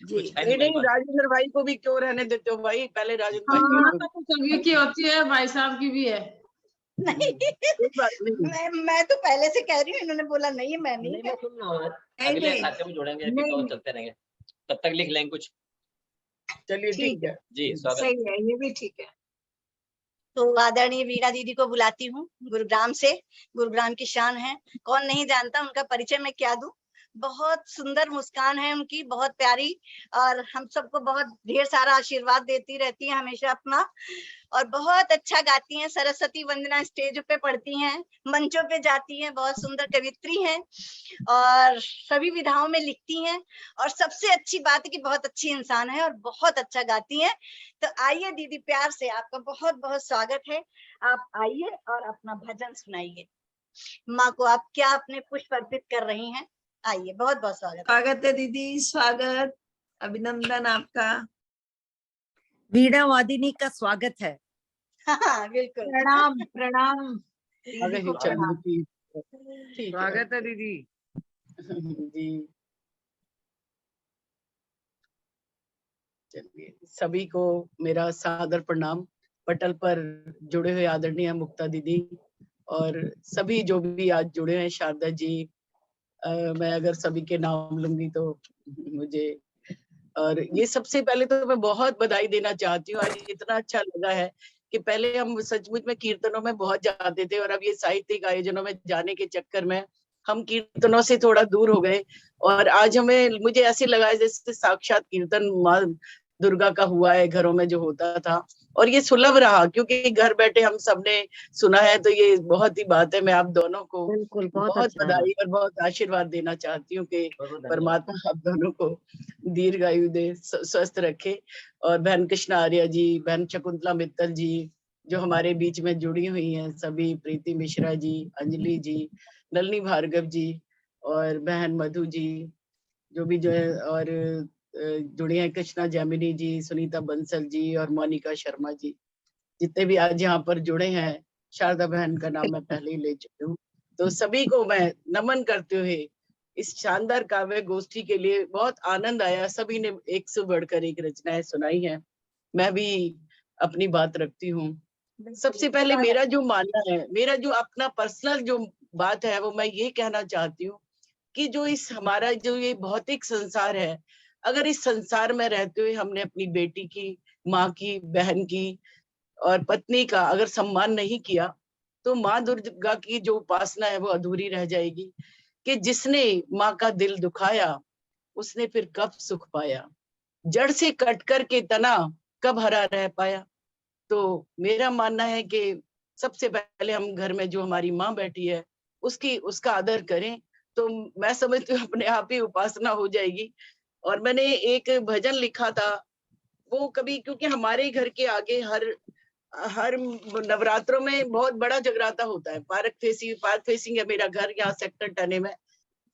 जी नहीं, राजेंद्र भाई को भी क्यों रहने देते हो भाई, पहले राजेंद्र भाई हाँ, तो सभी की होती है, भाई साहब की भी है। नहीं मैं तो पहले से कह रही हूँ, इन्होंने बोला नहीं मैं नहीं मैं सुन रहा हूँ। अगले खाते में जोड़ेंगे, और चलते रहेंगे, तब तक लिख लेंगे कुछ। चलिए ठीक है जी, स्वागत। सही है, ये भी ठीक है। तो आदरणीय वीणा दीदी को बुलाती हूँ गुरुग्राम से। गुरुग्राम की शान है, कौन नहीं जानता, उनका परिचय मैं क्या दूं। बहुत सुंदर मुस्कान है उनकी, बहुत प्यारी, और हम सबको बहुत ढेर सारा आशीर्वाद देती रहती है हमेशा अपना। और बहुत अच्छा गाती हैं, सरस्वती वंदना स्टेज पे पढ़ती हैं, मंचों पे जाती हैं, बहुत सुंदर कवित्री हैं और सभी विधाओं में लिखती हैं। और सबसे अच्छी बात है कि बहुत अच्छी इंसान है और बहुत अच्छा गाती हैं। तो आइए दीदी, प्यार से आपका बहुत बहुत स्वागत है। आप आइए और अपना भजन सुनाइए। माँ को आप क्या अपने पुष्प अर्पित कर रही हैं? आइए, बहुत बहुत स्वागत। स्वागत है दीदी, स्वागत, अभिनंदन आपका। वीणा वादिनी का स्वागत है। हाँ बिल्कुल, प्रणाम प्रणाम स्वागत है चंदू की। ठीक है, स्वागत है दीदी जी। चलिए, सभी को मेरा सादर प्रणाम। पटल पर जुड़े हुए आदरणीय मुक्ता दीदी और सभी जो भी आज जुड़े हैं, शारदा जी, मैं अगर सभी के नाम लूंगी तो मुझे, और ये सबसे पहले तो मैं बहुत बधाई देना चाहती हूँ। आज इतना अच्छा लगा है कि पहले हम सचमुच में कीर्तनों में बहुत जाते थे और अब ये साहित्यिक आयोजनों में जाने के चक्कर में हम कीर्तनों से थोड़ा दूर हो गए। और आज मुझे ऐसे लगा है जैसे साक्षात कीर्तन माँ दुर्गा का हुआ है घरों में जो होता था, और ये सुलभ रहा क्योंकि घर बैठे हम सबने सुना है। तो ये बहुत ही बात है। मैं आप दोनों को बिल्कुल बहुत बहुत अच्छा है। बधाई और बहुत आशीर्वाद देना चाहती हूँ कि परमात्मा आप दोनों को दीर्घायु दे, स्वस्थ रखे। और बहन कृष्णा आर्य जी, बहन शकुंतला मित्तल जी जो हमारे बीच में जुड़ी हुई हैं, सभी, प्रीति मिश्रा जी, अंजलि जी, नलिनी भार्गव जी और बहन मधु जी जो भी जो है, और जुड़ी हैं कृष्णा जैमिनी जी, सुनीता बंसल जी और मोनिका शर्मा जी, जितने भी आज यहाँ पर जुड़े हैं। शारदा बहन का नाम मैं पहले ही ले चुकी हूँ। तो सभी को मैं नमन करते हुए इस शानदार काव्य गोष्ठी के लिए बहुत आनंद आया। सभी ने एक से बढ़कर एक रचनाएं सुनाई हैं। मैं भी अपनी बात रखती हूँ। सबसे पहले मेरा जो मानना है, मेरा जो अपना पर्सनल जो बात है, वो मैं ये कहना चाहती हूँ कि जो इस हमारा जो ये भौतिक संसार है, अगर इस संसार में रहते हुए हमने अपनी बेटी की, माँ की, बहन की और पत्नी का अगर सम्मान नहीं किया, तो माँ दुर्गा की जो उपासना है वो अधूरी रह जाएगी। कि जिसने माँ का दिल दुखाया, उसने फिर कब सुख पाया। जड़ से कट कर के तना कब हरा रह पाया। तो मेरा मानना है कि सबसे पहले हम घर में जो हमारी माँ बैठी है उसका आदर करें, तो मैं समझती हूँ अपने आप ही उपासना हो जाएगी। और मैंने एक भजन लिखा था, वो कभी, क्योंकि हमारे घर के आगे हर नवरात्रों में बहुत बड़ा जगराता होता है। पार्क फेसिंग है मेरा घर, यहाँ सेक्टर 10 में।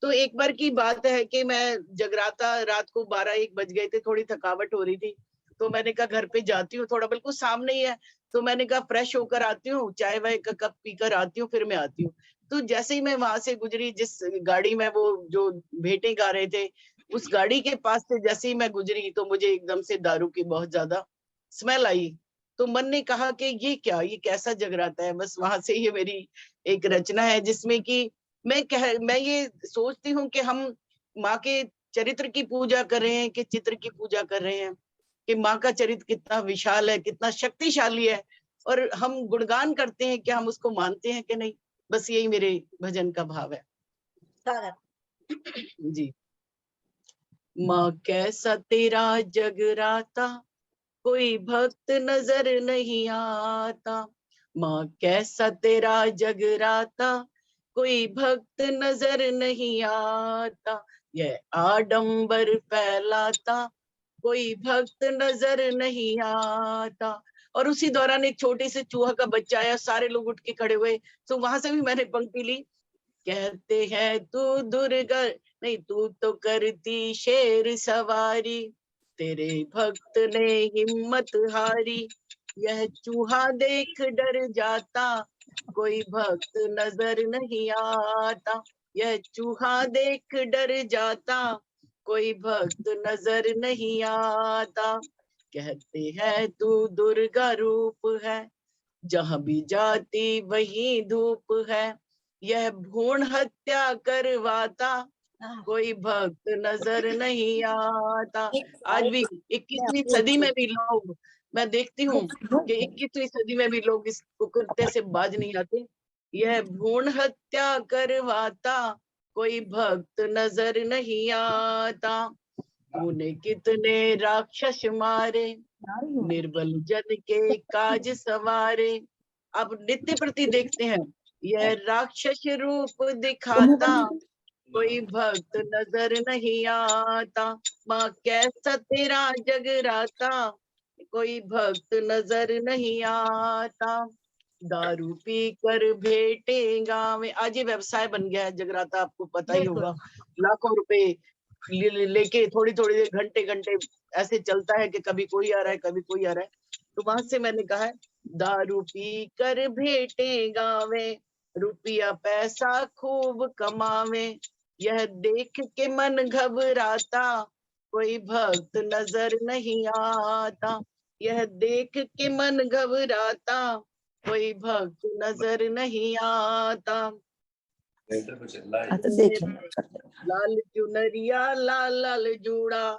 तो एक बार की बात है कि मैं जगराता, रात को 12-1 बज गए थे, थोड़ी थकावट हो रही थी, तो मैंने कहा घर पे जाती हूँ, थोड़ा बिल्कुल सामने ही है। तो मैंने कहा फ्रेश होकर आती हूँ, चाय वाय का कप पीकर आती हूँ, फिर मैं आती हूँ। तो जैसे ही मैं वहां से गुजरी, जिस गाड़ी में वो जो भेंटे गा रहे थे, उस गाड़ी के पास से जैसे ही मैं गुजरी, तो मुझे एकदम से दारू की बहुत ज्यादा स्मेल आई। तो मन ने कहा कि ये क्या, ये कैसा जगराता है। बस वहां से ये मेरी एक रचना है जिसमें कि मैं ये सोचती हूँ कि हम माँ के चरित्र की पूजा कर रहे हैं कि चित्र की पूजा कर रहे हैं, कि माँ का चरित्र कितना विशाल है, कितना शक्तिशाली है, और हम गुणगान करते हैं, क्या हम उसको मानते हैं कि नहीं। बस यही मेरे भजन का भाव है जी। माँ कैसा तेरा जगराता, कोई भक्त नजर नहीं आता। माँ कैसा तेरा जगराता, कोई भक्त नजर नहीं आता। यह आडंबर फैलाता, कोई भक्त नजर नहीं आता। और उसी दौरान एक छोटे से चूहा का बच्चा आया, सारे लोग उठ के खड़े हुए। तो वहां से भी मैंने पंक्ति ली, कहते हैं तू दुर्गा नहीं, तू तो करती शेर सवारी, तेरे भक्त ने हिम्मत हारी। यह चूहा देख डर जाता, कोई भक्त नजर नहीं आता। यह चूहा देख डर जाता, कोई भक्त नजर नहीं आता। कहते हैं तू दुर्गा रूप है, जहां भी जाती वहीं धूप है। यह भ्रूण हत्या करवाता, कोई भक्त नजर नहीं आता। आज भी 21वीं सदी में भी लोग मैं देखती हूँ कि 21वीं सदी में भी लोग इस कुकृत्य से बाज नहीं आते। यह भ्रूण हत्या करवाता कोई भक्त नजर नहीं आता, तूने कितने राक्षस मारे, निर्बल जन के काज सवारे। अब नित्य प्रति देखते हैं, यह राक्षस रूप दिखाता कोई भक्त नजर नहीं आता, माँ कैसा तेरा जगराता कोई भक्त नजर नहीं आता, दारू पी कर भेटेगा में। आज ये व्यवसाय बन गया है जगराता, आपको पता ही होगा। लाखों रुपए लेके थोड़ी थोड़ी देर, घंटे घंटे ऐसे चलता है कि कभी कोई आ रहा है, कभी कोई आ रहा है। तो वहां से मैंने कहा है, दारू पी कर भेटेगा में, रुपया पैसा खूब कमावे, यह देख के मन घबराता कोई भक्त नजर नहीं आता, यह देख के मन घबराता कोई भक्त नजर नहीं आता। लाल चुनरिया लाल लाल जूड़ा,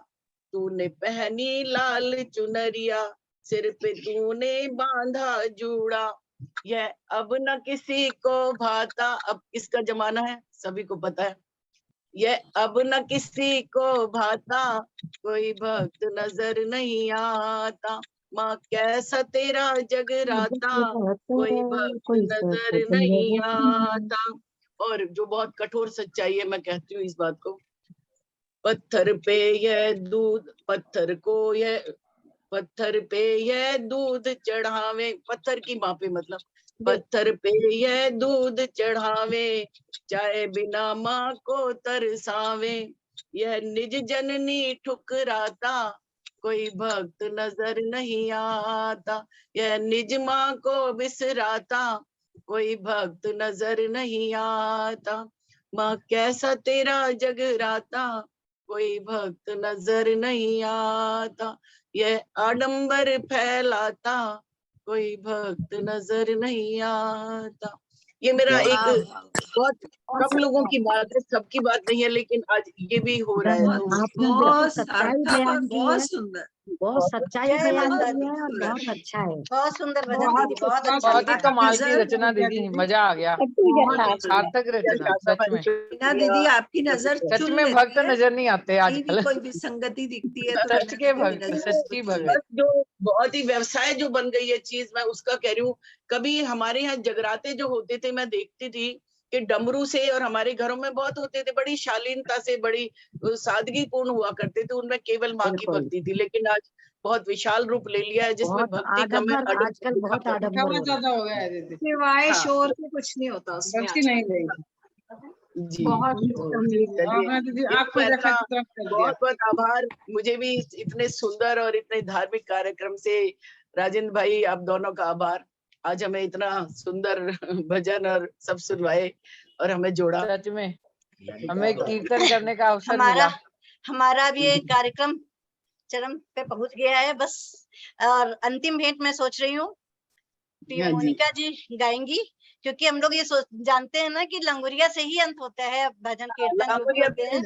तूने पहनी लाल चुनरिया, सिर पे तूने बांधा जूड़ा, यह अब न किसी को भाता। अब किसका जमाना है, सभी को पता है। यह अब न किसी को भाता कोई भक्त नजर नहीं आता, माँ कैसा तेरा जगराता कोई भक्त नजर नहीं आता। और जो बहुत कठोर सच्चाई है, मैं कहती हूँ इस बात को, पत्थर पे यह दूध, पत्थर पे यह दूध चढ़ावे, पत्थर की माँ पे मतलब, पत्थर पे यह दूध चढ़ावे, चाहे बिना माँ को तरसावे, यह निज जननी ठुकराता कोई भक्त नजर नहीं आता, यह निज माँ को बिसराता कोई भक्त नजर नहीं आता, माँ कैसा तेरा जगराता कोई भक्त नजर नहीं आता, यह आडंबर फैलाता कोई भक्त नजर नहीं आता। ये मेरा एक बहुत कम लोगों की बात है, सबकी बात नहीं है, लेकिन आज ये भी हो रहा है। तो आपने बहुत सच्चाई बयान की बहुत है, सुंदर, बहुत सच्चाई जय बयान माता की दी। है और बहुत अच्छा है। बहुत सुंदर भजन दीदी, बहुत अच्छा बहुत ही लिखा। कमाल की रचना दीदी, मजा आ गया, सार्थक रचना सच में। टीना दीदी आपकी नजर सच चुन में लेती भक्त है, नजर नहीं आते कहीं भी आजकल, कोई विसंगति दिखती है तो सच टीना के दीदी की भक्त, नजर सच की चुन भक्त। बस जो बहुत ही व्यवसाय जो बन गई है चीज, मैं उसका कह रही हूँ। कभी हमारे यहाँ जगराते जो होते थे, मैं देखती थी कि डमरू से, और हमारे घरों में बहुत होते थे, बड़ी शालीनता से, बड़ी सादगी पूर्ण हुआ करते थे, उनमें केवल माँ की भक्ति थी। लेकिन आज बहुत विशाल रूप ले लिया है, जिसमें बहुत भक्ति कम है, आडंबर, आजकल बहुत आडंबर हो रहा है। ज्यादा हो गया है दीदी, सिवाय हाँ। शोर के कुछ नहीं होता उसमें भक्ति नहीं रही। जी। बहुत आपने दीदी आँख में देखा की तरफ कर दिया। बहुत बहुत आभार। मुझे भी इतने सुंदर और इतने धार्मिक कार्यक्रम से राजेंद्र भाई, आप दोनों का आभार। आज हमें इतना सुंदर भजन और सब सुनवाए और हमें जोड़ा। सच में हमें कीर्तन करने का अवसर मिला। हमारा भी ये कार्यक्रम चरम पे पहुंच गया है बस। और अंतिम भेंट मैं सोच रही हूँ मोनिका जी गाएंगी, क्योंकि हम लोग ये जानते हैं ना कि लंगुरिया से ही अंत होता है भजन कीर्तन जो भी होते हैं,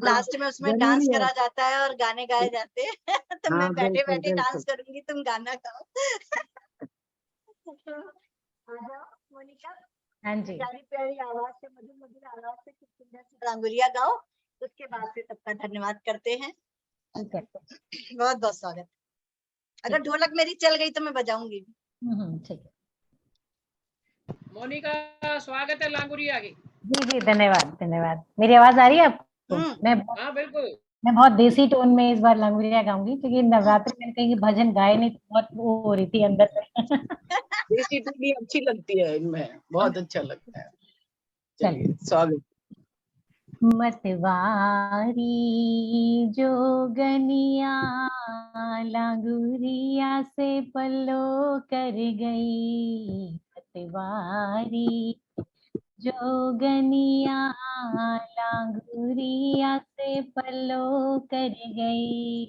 लास्ट में उसमें डांस करा जाता है और गाने गाए जाते हैं। तो मैं बैठे बैठे डांस करूंगी, तुम गाना गाओ। मोनिका, हाँ जी, प्यारी प्यारी आवाज से, मधुर मधुर आवाज से कुछ सुंदर सी लंगुरिया गाओ, उसके बाद से सबका धन्यवाद करते हैं। बहुत बहुत स्वागत। अगर ढोलक मेरी चल गई तो मैं बजाऊंगी। ठीक है। मोनिका स्वागत है लांगुरिया की। जी जी, धन्यवाद धन्यवाद। मेरी आवाज आ रही है आपको? हाँ बिल्कुल। मैं बहुत देसी टोन में इस बार लांगुरिया गाऊंगी, क्योंकि नवरात्रि में कहीं भजन गाए नहीं तो बहुत वो हो रही थी अंदर से। देसी टोन भी अच्छी लगती है, इनमें बहुत अच्छा लगता है। चलिए, स्वागत। मतवारी जोगनिया लांगुरिया से पल्लो कर गई, मतवारी जोगनिया लांगुरिया से पल्लो कर गई।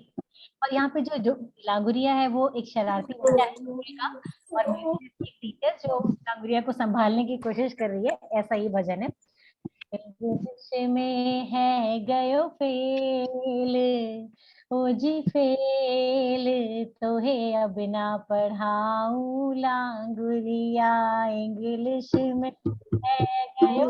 और यहाँ पे जो लांगुरिया है वो एक शरारती बच्चा है स्कूल का, और मेरी एक टीचर जो लांगुरिया को संभालने की कोशिश कर रही है, ऐसा ही भजन है। में है गयो फेल, ओ जी फेल, तो है अब ना पढ़ाऊं लांगुरिया, इंग्लिश में है गयो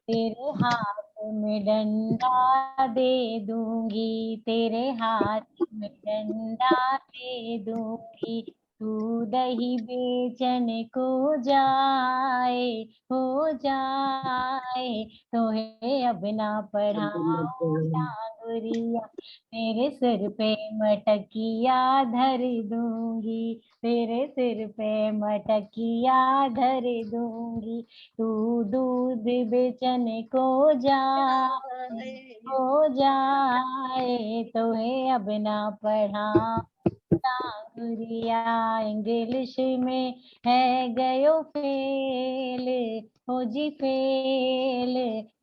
तेरे हाथ में डंडा दे दूंगी, तेरे हाथ में डंडा दे दूंगी, तू दही बेचन को जाए, हो जाए, तो है अब ना पढ़ाऊं लांगुरिया, तेरे सिर पे मटकिया धर दूंगी, तेरे सिर पे मटकिया धर दूंगी, तू दूध बेचन को जाए, हो जाए, तो है अब ना पढ़ा लांगुरिया, इंग्लिश में है गयो फेल, हो जी फेल,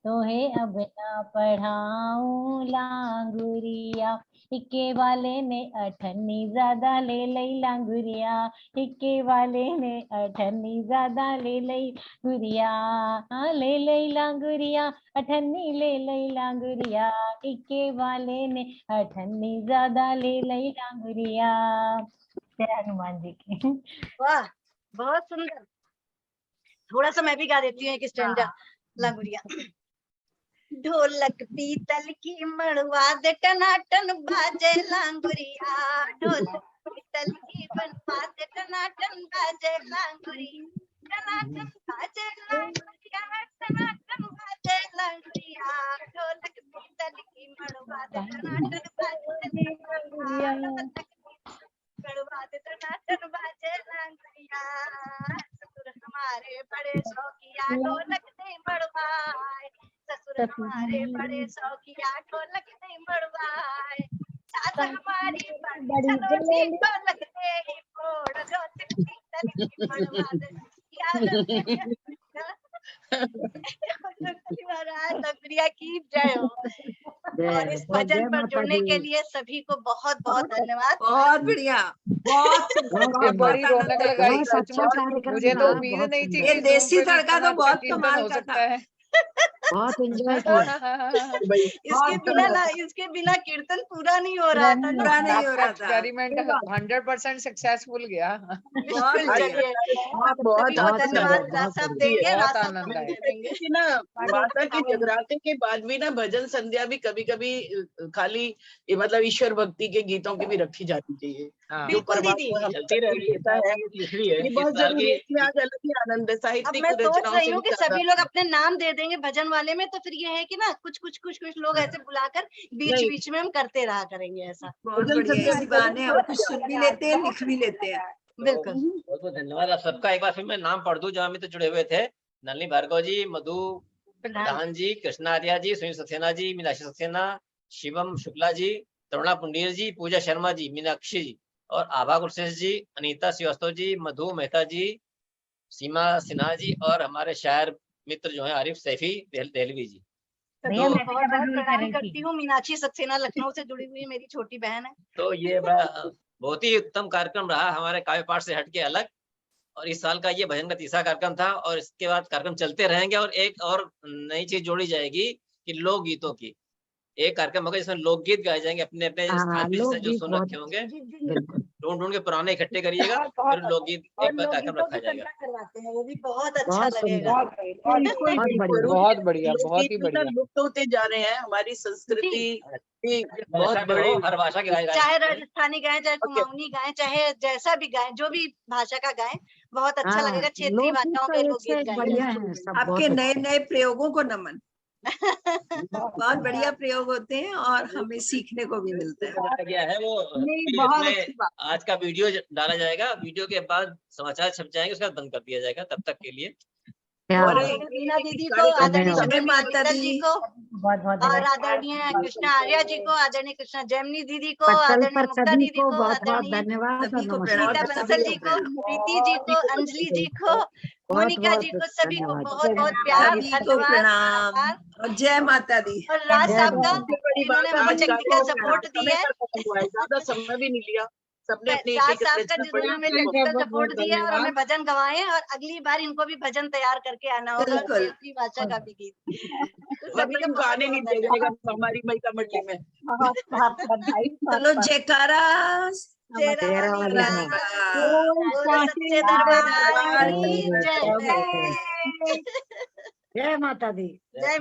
तो है अब ना पढ़ाऊं लांगुरिया, इक्के वाले ने अठन्नी ज्यादा ले लई लांगुरिया, इक्के वाले ने अठन्नी ज्यादा ले लई गुरिया, ले लई लांगुरिया, अठन्नी ले लई लांगुरिया, इक्के वाले ने अठन्नी ज्यादा ले लई लांगुरिया। जय हनुमान जी की। वाह, बहुत सुंदर। थोड़ा सा मैं भी गा देती हूँ एक स्टैंजा लांगुरिया। ढोलक पीतल की मड़वा दे टनाटन बाजे लांगुरिया, ढोलक पीतल की बनवा दे टनाटन बाजे लांगुरिया, टनाटन बाजे लांगुरिया, टनाटन बाजे लांगुरिया, ढोलक पीतल की मड़वा दे टनाटन बाजे लांगुरिया, मड़वा दे टनाटन बाजे लांगुरिया, ससुर हमारे बड़े शौकिया ढोलक दे मड़वाए, ससुर हमारे बड़े शौकिया ढोलक दे मड़वाए, सास हमारी बड़ी चलोटी ढोलक दे ही फोड़, ढोलक पीतल की मड़वा दे महाराज लंगुरिया की जय हो। और इस भजन पर जुड़ने के लिए सभी को बहुत बहुत धन्यवाद। बहुत बढ़िया, बहुत बड़ी रौनक लगाई सचमुच, मुझे तो उम्मीद नहीं थी कि देसी तड़का तो बहुत कमाल हो का सकता था। है। बहुत एंजॉय किया। इसके बिना कीर्तन पूरा नहीं हो रहा था। पूरा नहीं हो रहा था। एक्सपेरिमेंट 100% सक्सेसफुल गया। बिल्कुल चलिए, बहुत धन्यवाद। रासा देंगे, बहुत रासा आनंद आया। देंगे ना। माता के जगराते के बाद भी ना भजन संध्या भी कभी कभी खाली मतलब ईश्वर भक्ति के गीतों की भी रखी जानी चाहिए। जो परमात्मा चलती रहेगी है इसलिए ये बहुत जरूरी है। इसमें आज अलग ही आनंद है। अब साहित्यिक मैं सोच रचनाओं रही से हूँ भी कि ज्यादा सभी लोग अपने नाम दे देंगे भजन वाले में, तो फिर ये है कि ना कुछ लोग ऐसे बुलाकर बीच बीच में हम करते रहा करेंगे ऐसा। बहुत बढ़िया, इसी बहाने हम कुछ सुन भी लेते हैं, लिख भी लेते हैं। बिल्कुल, बहुत बहुत धन्यवाद आप सबका। एक बार फिर मैं नाम पढ़ दूं जो अमित जुड़े हुए थे। नलिनी भार्गव जी, मधु प्रधान जी, कृष्णा आर्या जी, सुनील सक्सेना जी, मीनाक्षी सक्सेना, शिवम शुक्ला जी, तरुणा पुंडीर जी, पूजा शर्मा जी, मीनाक्षी जी और आभा गुरसेश जी, अनीता श्रीवास्तव जी, मधु मेहता जी, सीमा सिन्हा जी और हमारे शायर मित्र जो है आरिफ सैफी देहलवी जी। तो बहुत बहुत प्रणाम करती हूँ। मीनाक्षी सक्सेना लखनऊ से जुड़ी हुई मेरी छोटी बहन है। तो ये बहुत ही उत्तम कार्यक्रम रहा हमारे काव्य पाठ से हटके अलग, और इस साल का ये भजन का तीसरा कार्यक्रम था और इसके बाद कार्यक्रम चलते रहेंगे। और एक और नई चीज जोड़ी जाएगी कि लोकगीतों की एक कार्यक्रम होगा जिसमें लोकगीत गाए जाएंगे अपने अपने स्थान पे जिसने जो सुन रखे होंगे, ढूंढ के पुराने इकट्ठे करिएगा, फिर लोकगीत एक कार्यक्रम रखा जाएगा। करवाते हैं, वो भी बहुत अच्छा लगेगा। बहुत बढ़िया, बहुत ही बढ़िया। लुप्त होते जा रहे हैं। हमारी संस्कृति बहुत बड़ी, हर भाषा की गाए, चाहे राजस्थानी गाएं, चाहे कुमाऊनी गाएं, चाहे जैसा भी गाएं, जो भी भाषा का गाएं, बहुत अच्छा लगेगा। क्षेत्रीय भाषाओं के लोकगीत गाएं। आपके नए नए प्रयोगों को नमन। बहुत बढ़िया प्रयोग होते हैं और हमें सीखने को भी मिलता है। गया है वो आज का वीडियो डाला जाएगा, वीडियो के बाद समाचार छप जाएंगे, उसके बाद बंद कर दिया जाएगा तब तक के लिए। और मीना दीदी को, आदरणीय धन्यवाद। शंकर माता मित्तल जी को, बहुत बहुत और धन्यवाद। आदरणीय कृष्णा आर्या जी को, आदरणीय कृष्णा जैमिनी दीदी को, पटल आदरणीय पर मुक्ता सभी दीदी को को, बहुत बहुत आदरणीय धन्यवाद और सभी को नमस्कार। प्रणाम, सुनीता बंसल जी को, प्रीति जी को, अंजलि जी को, बहुत मोनिका जी बहुत को, सभी को धन्यवाद। बहुत बहुत प्यार, सभी को धन्यवाद, प्रणाम आभार। और जय माता दी। और राज जय साहब का, माता दी। बड़ी जिन्होंने बात हमें आज टेक्निकल का सपोर्ट दी है, ज्यादा समय भी नहीं लिया, सबने अपनी राज एक साहब एक का, रचना जिन्होंने हमें पढ़ी। टेक्निकल सपोर्ट दिया है और हमें भजन गवाए हैं, और अगली बार इनको भी भजन तैयार करके आना होगा, बिल्कुल। कोई अपनी भाषा का भी गीत। तो सभी वरना का इनको बहुत आने नहीं बहुत दिया धन्यवाद। जाएगा हमारी मई मंडली में। बहुत बहुत बधाई। चलो जयकारा शेरा वाली वाली माँ, माँ। बोलो सच्चे दरबार की जय। जय माता दी। जय माता